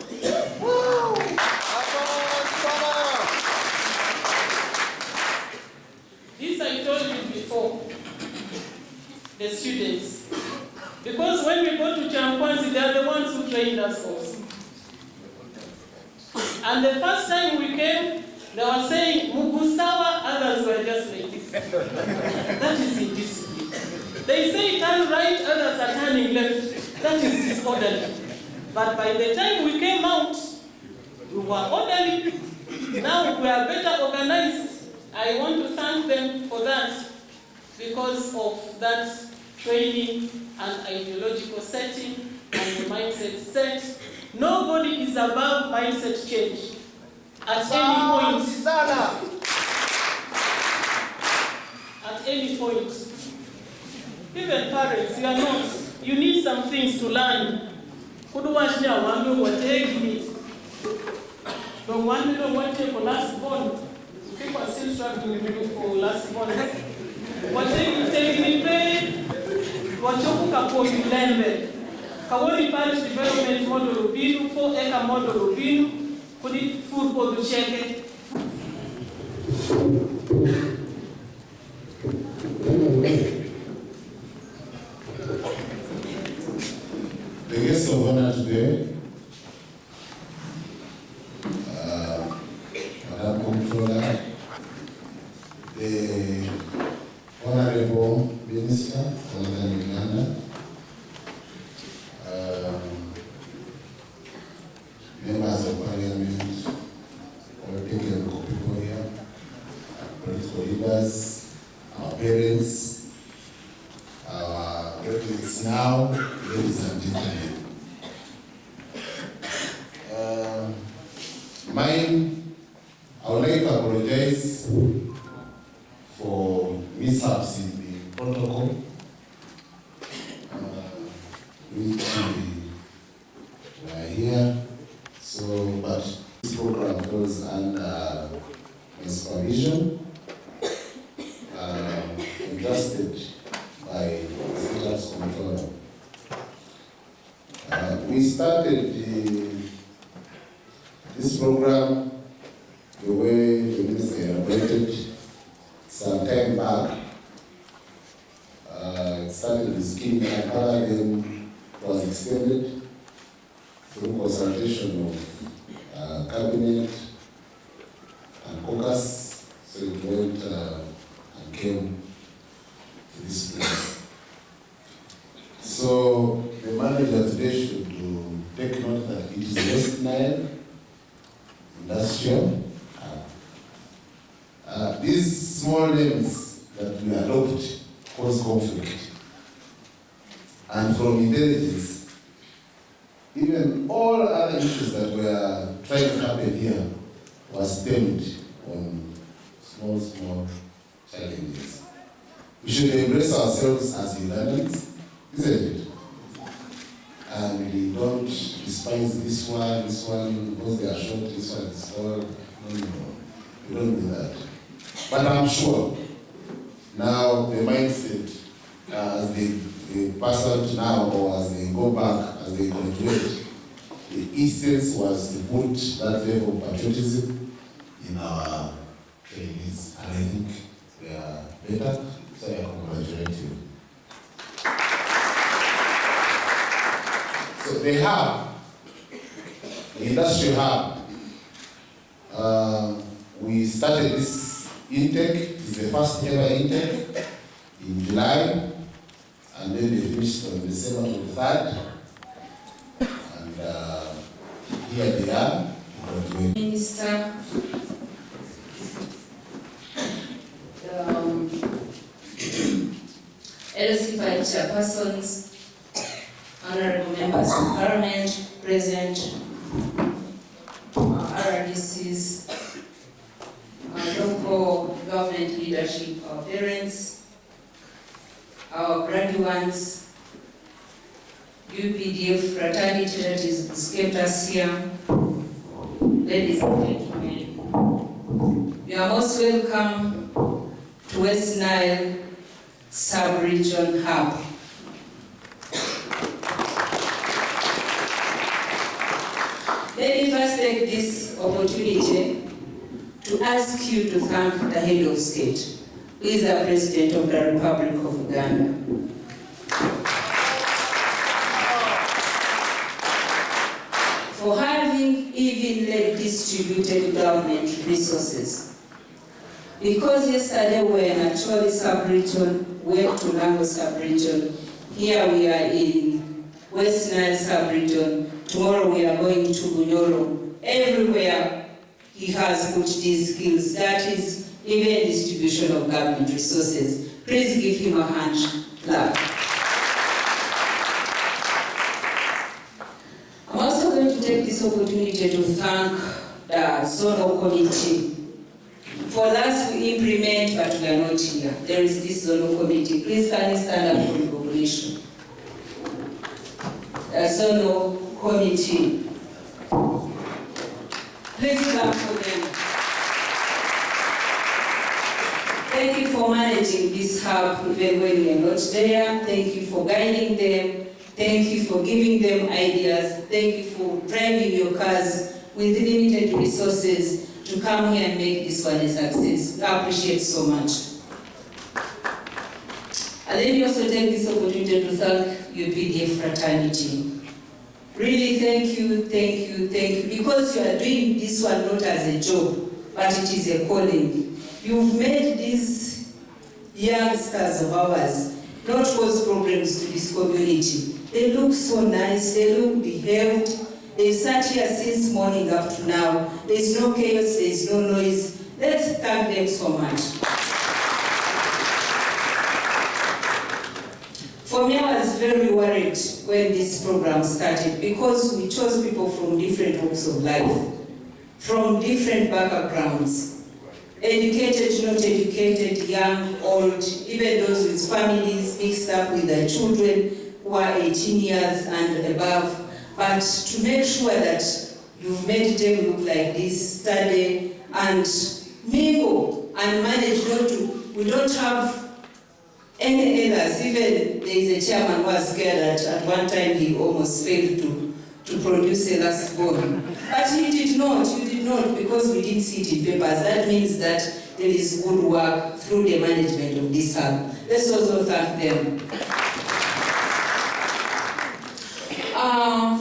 Woo! This I told you before, the students. Because when we go to Chankwanzi, they are the ones who trained us also. And the first time we came, they were saying, Mugusawa, others were just like this. That is indiscipline. They say turn right, others are turning left. That is disorderly. But by the time we came out, we were orderly. Now we are better organized. I want to thank them for that, because of that training and ideological setting and the mindset set. Nobody is above mindset change at any point. At any point. Even parents, you are not. You need some things to learn. Don't want to take for last born. People are still struggling for last born. Wachokuka kwa Ulembe. Kawoni Parish Development Model Rubinu, 4-acre Model Rubinu, kuni full for the check. The guest of honor today, Madam Comptroller, the Honorable Minister of Northern Uganda, members of Parliament, political people here, political leaders, our parents, our graduates now, ladies and gentlemen. I would like to apologize for mishaps in the protocol, which we are here. So, but this program goes under my supervision, entrusted by the State's Controller. We started this program the way the minister elaborated some time back. It started with Skinny Kampala, then it was extended through consultation of cabinet and caucus, so it went and came to this place. So the manager today should take note that it is WestNile Industrial. These small names that we adopt cause conflict. And from intelligence, even all other issues that were trying to happen here were stemmed on small challenges. We should embrace ourselves as Ugandans, isn't it? And we don't despise this one, because they are short, this one is tall. No. We don't do that. But I'm sure now the mindset, as they pass out now or as they go back, as they graduate, the essence was to put that level of patriotism in our trainees. And I think they are better, so I congratulate you. So the hub, the industrial hub, we started this intake. It's the first ever intake in July, and then they finished on December 23rd. And here they are. Minister, LC 5 chairpersons, honorable members of Parliament present, RDCs, local government leadership, our parents, our graduates, UPDF fraternity that is escaped us here, ladies and gentlemen, you are most welcome to WestNile Sub-Region Hub. Let me first take this opportunity to ask you to thank the head of state, who is the President of the Republic of Uganda. For having evenly distributed government resources. Because yesterday we were in actually sub-region, went to Nango sub-region, here we are in WestNile sub-region, tomorrow we are going to Bunyoro. Everywhere he has put these skills, that is even distribution of government resources. Please give him a hand clap. I'm also going to take this opportunity to thank the zonal committee. For us, we implement, but we are not here. There is this zonal committee. Please can you stand up for recognition? The zonal committee. Please clap for them. Thank you for for managing this hub even when we are not there. Thank you for guiding them. Thank you for giving them ideas. Thank you for driving your cars with limited resources to come here and make this one a success. I appreciate so much. And let me also take this opportunity to thank your PDF fraternity. Really, thank you, thank you, thank you. Because you are doing this one not as a job, but it is a calling. You've made these youngsters of ours not cause problems to this community. They look so nice, they look behaved. They've sat here since morning up to now. There's no chaos, there's no noise. Let's thank them so much. For me, I was very worried when this program started because we chose people from different walks of life, from different backgrounds, educated, not educated, young, old, even those with families mixed up with their children who are 18 years and above. But to make sure that you've made them look like this, study and mingle and manage not to, we don't have any errors. Even there is a chairman who was scared that at one time he almost failed to produce a last born. But he did not, because we didn't see it in papers. That means that there is good work through the management of this hub. Let's also thank them.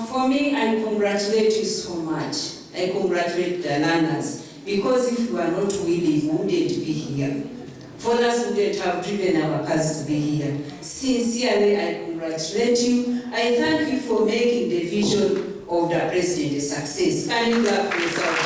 For me, I congratulate you so much. I congratulate the learners, because if you are not willing, we wouldn't be here. Fathers wouldn't have driven our cars to be here. Sincerely, I congratulate you. I thank you for making the vision of the president a success. Can you clap for yourselves?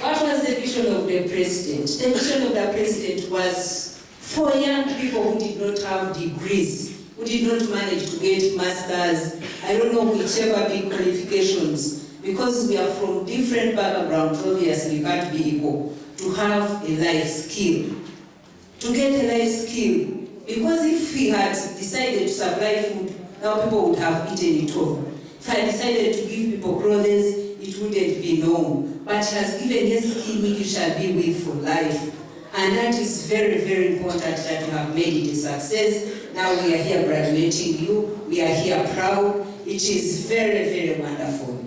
What was the vision of the president? The vision of the president was for young people who did not have degrees, who did not manage to get masters, I don't know, whichever big qualifications, because we are from different backgrounds, obviously we can't be equal, to have a life skill. To get a life skill. Because if we had decided to supply food, now people would have eaten it all. If I decided to give people clothes, it wouldn't be known. But he has given a skill you shall be with for life. And that is very, very important that you have made it a success. Now we are here graduating you. We are here proud. It is very, very wonderful.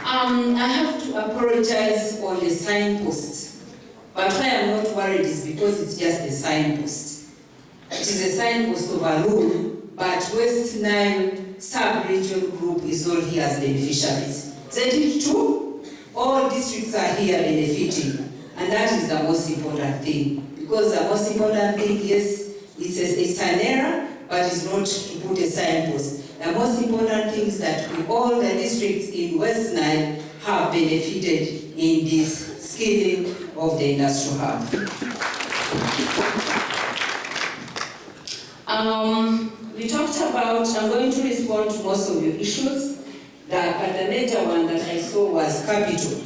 I have to apologize on the signpost. But why I'm not worried is because it's just a signpost. It is a signpost of a rule, but WestNile sub-region group is all here as beneficiaries. Is that it true? All districts are here benefiting. And that is the most important thing. Because the most important thing, yes, it's an error, but it's not to put a signpost. The most important thing is that all the districts in WestNile have benefited in this scaling of the industrial hub. We talked about, I'm going to respond to most of your issues, but the major one that I saw was capital.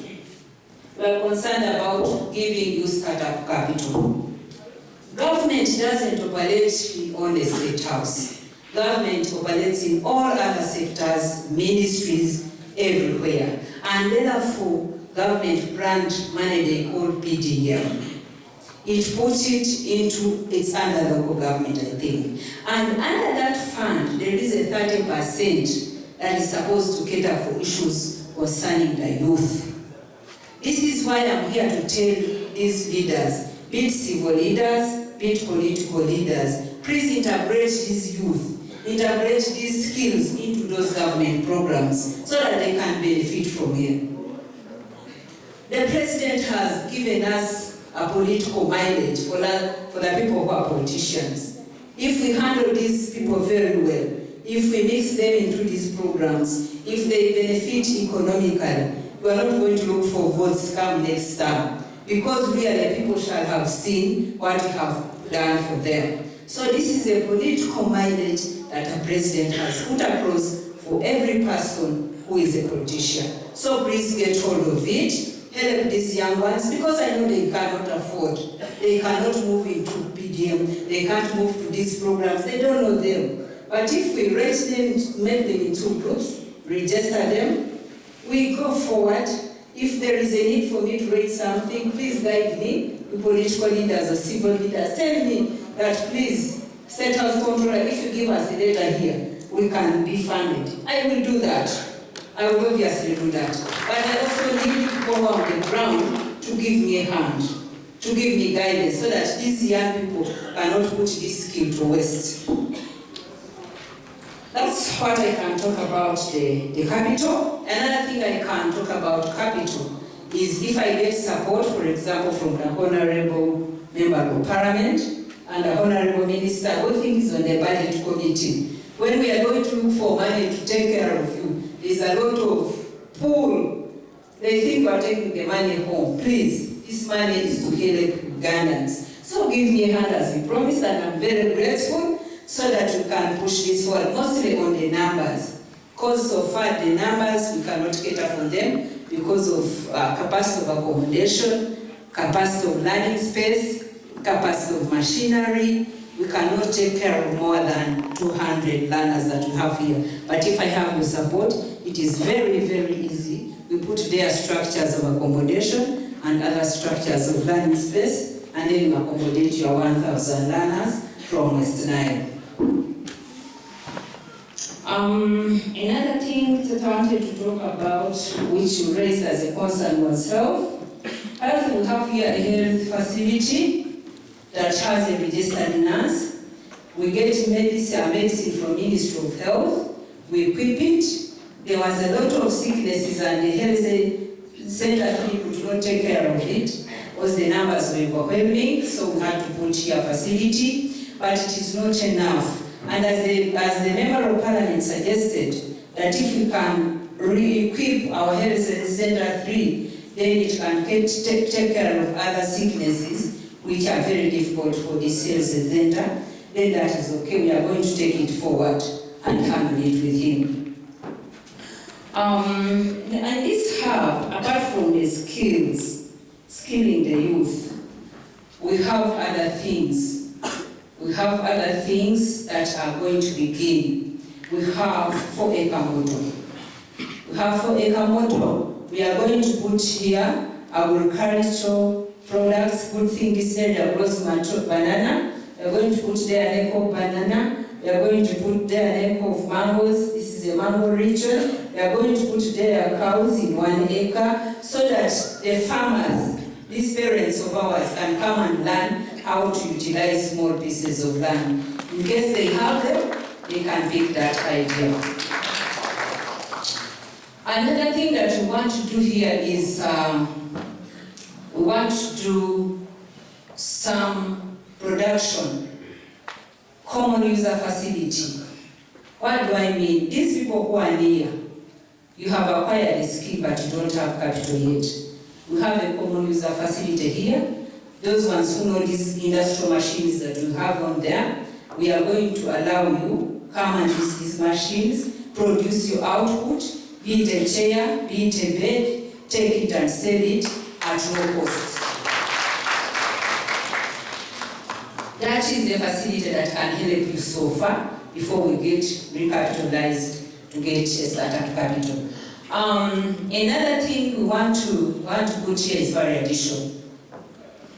We are concerned about giving you startup capital. Government doesn't operate on the state house. Government operates in all other sectors, ministries, everywhere. And therefore, government grant money they call PDM. It puts it into, it's under local government, I think. And under that fund, there is a 30% that is supposed to cater for issues concerning the youth. This is why I'm here to tell these leaders, be it civil leaders, be it political leaders, please integrate these youth, integrate these skills into those government programs so that they can benefit from it. The president has given us a political mileage for the people who are politicians. If we handle these people very well, if we mix them into these programs, if they benefit economically, we are not going to look for votes come next term, because really people shall have seen what we have done for them. So this is a political mileage that the president has put across for every person who is a politician. So please get hold of it. Help these young ones, because I know they cannot afford. They cannot move into PDM. They can't move to these programs. They don't know them. But if we raise them, make them into groups, register them, we go forward. If there is a need for me to raise something, please guide me. The political leaders or civil leaders, tell me that please, State House Controller, if you give us the data here, we can be funded. I will do that. I will obviously do that. But I also need people on the ground to give me a hand, to give me guidance, so that these young people cannot put this skill to waste. That's what I can talk about the capital. Another thing I can talk about capital is if I get support, for example, from the Honorable Member of Parliament and the Honorable Minister, everything is on the budget committee. When we are going to look for money to take care of you, there's a lot of pull. They think we are taking the money home. Please, this money is to help Ugandans. So give me a hand as we promised, and I'm very grateful, so that we can push this forward, mostly on the numbers. Because so far the numbers, we cannot cater for them because of capacity of accommodation, capacity of learning space, capacity of machinery. We cannot take care of more than 200 learners that we have here. But if I have your support, it is very, very easy. We put their structures of accommodation and other structures of learning space, and then you accommodate your 1,000 learners from WestNile. Another thing that I wanted to talk about, which you raised as a concern, was health. Health, we have here a health facility that has a registered nurse. We get medicine from Ministry of Health. We equip it. There was a lot of sicknesses, and the health center people could not take care of it because the numbers were overwhelming, so we had to put here a facility, but it is not enough. And as the Member of Parliament suggested, that if we can re-equip our health center 3, then it can take care of other sicknesses which are very difficult for this health center, then that is okay. We are going to take it forward and handle it with him. And this hub, apart from the skilling the youth, we have other things. We have other things that are going to begin. We have 4-acre model. We have 4-acre model. We are going to put here agricultural products. Good thing this area grows banana. We are going to put there an acre of banana. We are going to put there an acre of mangoes. This is a mango region. We are going to put there cows in 1 acre, so that the farmers, these parents of ours, can come and learn how to utilize small pieces of land. In case they have them, they can pick that idea. Another thing that we want to do here is we want to do some production, common user facility. What do I mean? These people who are near, you have acquired a skill but you don't have capital yet. We have a common user facility here. Those ones who know these industrial machines that we have on there, we are going to allow you come and use these machines, produce your output, be it a chair, be it a bed, take it and sell it at no cost. That is the facility that can help you so far before we get recapitalized to get a startup capital. Another thing we want to put here is value addition.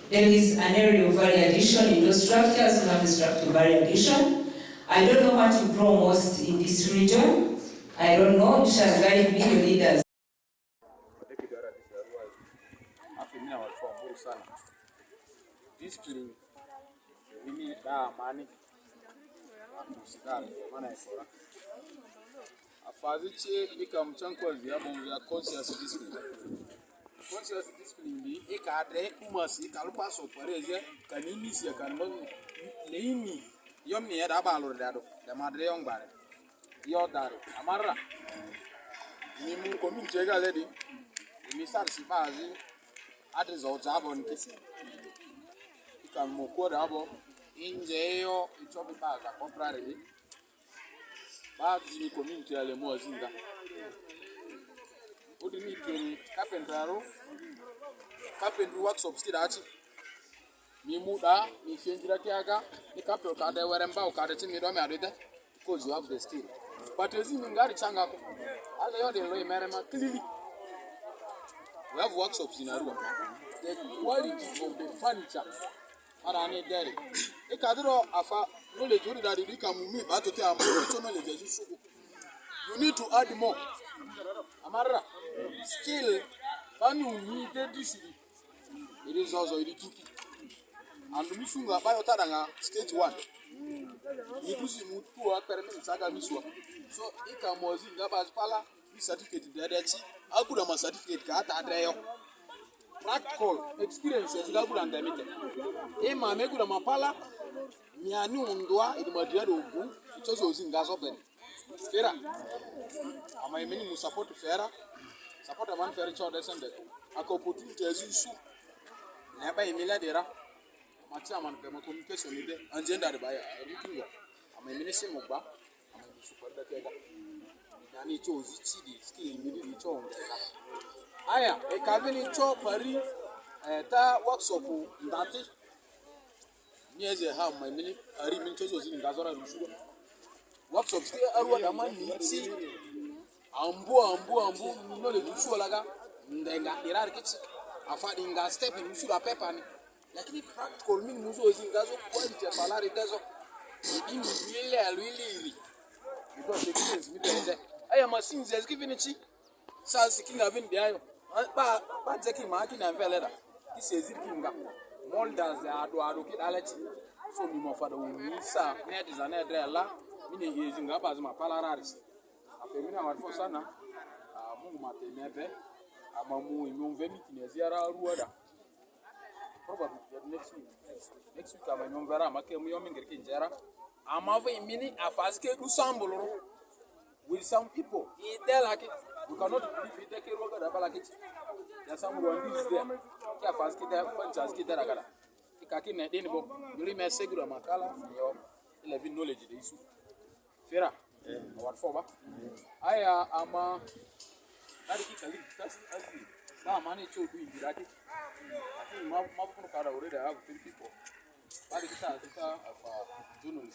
There is an area of value addition in those structures. We have a structure of value addition. I don't know what to grow most in this region. I don't know. You shall guide me, your leaders. Afaziche ika mchanko ya bongo ya conscious discipline. Conscious discipline bi ikadre umasi kalupa sopareze kanini sia kanbo leini yomni ya dabalo dado da madre yongbare yo dare amara ni mun komin chega ledi mi sarsi bazi adezo zabo nkisi ikammo ko dabo injeyo ichobi baza comprare bazi ni community ale mozinga odini keni carpentero carpentry workshop skidachi mi muda mi fienjira kiaga ni carpenter ka de weremba o ka de timi do me adede because you have the skill but ezi ngari changa ko ale yo de lo merema clearly We have workshops in Arua. The quality of the furniture are there. E kadro afa knowledge ori that you can move but to tell knowledge is you need to add more. Amara skill when you need this it is also the key. And musunga by otadanga stage 1. You do see mutu permit saga miswa. So it can was in Gabas Pala certificate there. How good am a certificate ka ta adreyo. Practical experiences ga good and demite. E ma me good am pala miani undwa in Madrid ogu it also in Gasoben. Fera. Am I meaning support Fera? Support a man fair child descended. A opportunity as you shoot. Never in Miladera. Machaman communication with them and gender by looking. I'm a minister of Ba. I'm a super data. I need to see skill immediately. Aya, a cabin cho Paris, ta workshop that near the have my mini, I remain chosen in Gazora and Sugar. Workshops are what a man needs. Ambu, no, the Sualaga, then got the architect. A finding a step in Sura Pepper. Lakini practical mimi muzo zingazo quality ya salary dazo ini really because the experience me there aya machines is giving it sa siking having biayo ba zeki maaki na veleda this is zikinga molders ado kidaleti so mi mo fada wi sa me designer there la mini yezinga ba zima palararis afemina warfo sana mungu matemebe amamu imumvemi kineziara ruoda. Probably next week. Next week, I'm going to make a mini with some people. They like it. You cannot believe it. They can't like it. There's someone who is there. They fast there. Fantas get there. You can't get anymore. You remember Segura Makala. You have knowledge of the issue. Fera. What for? I am a. That's money to do it. I think Mapuno Kada already have 3 people. But it's a journalist.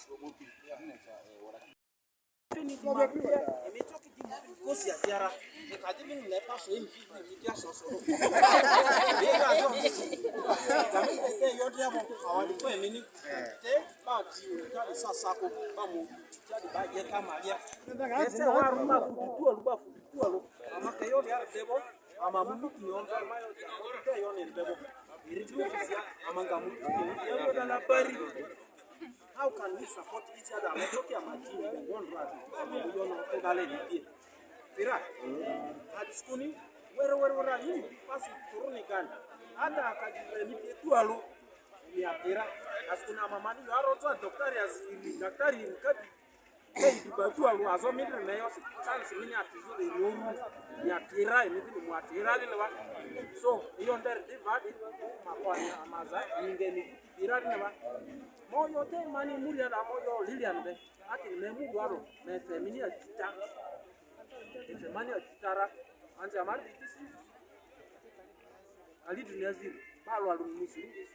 How can we support each other? I'm talking about team. We don't run. At school, where you pass it to Runigan. Ada akajibelike tu alo ni atera. Askuna mama ni yaro tu daktari daktari mkati. Hey, tu alo azomidre na yosi. Chance mini atizuri yomu. Ni atera ni mu atera lewa. So, hiyo ndere divadi makwani amaza ingeni birari na ba. Moyo te mani mulia na moyo Lilian be. Ati memu gwaro me femini atita. Ete mani atitara. Ante amari bitisi. Ali dunyazi balo alu musi.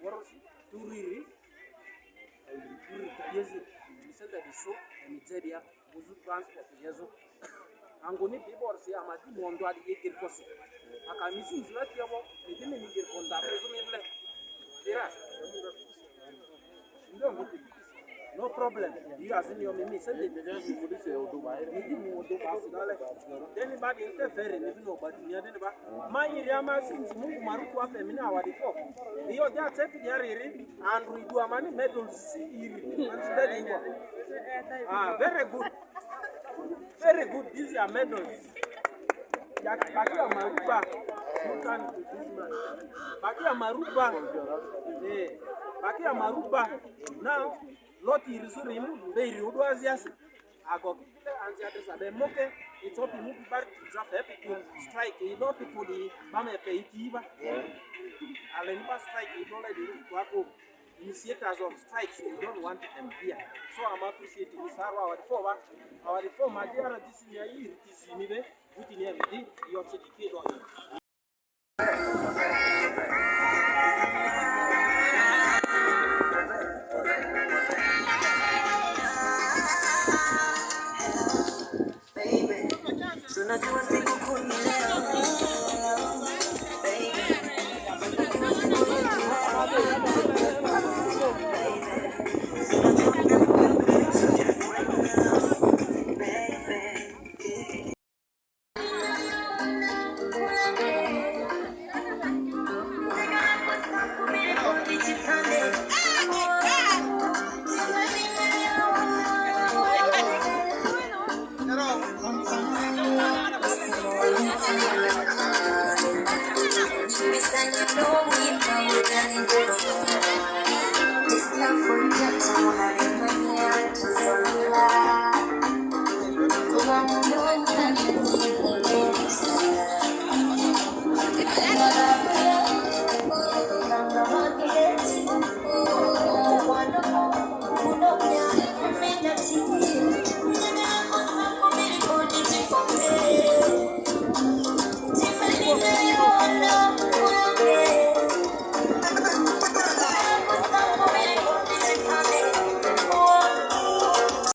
Warosi turiri. Yezi. Misenda diso emitedia muzu transport yezo. Angoni biborsi amadi mondo adi yekir kosi. Akamisi izlati yabo nidime nigir konda preso mevle. Dira. No problem. You are in your mimi. Send it. Anybody interfering, if nobody near anybody. My Yama since Mungu Maruku after Mina our before. You just take the area and we do a money medals. Very good. Very good. These are medals. Bakia Maruba. You can do this man. Bakia Maruba. Bakia Maruba. Now, Loti Risurim, they Ruduas yes. I got and the moke, it's up in Mubar, just epic strike, not people the Bame Paytiva. Alemba strike, you don't let it initiators of strikes, you don't want them here. So I'm appreciating this our reform, my dear, this is your year, this is me, which in everything, you're certificate on it. Baby, so nothing was big. This love for you, I'm having my hair to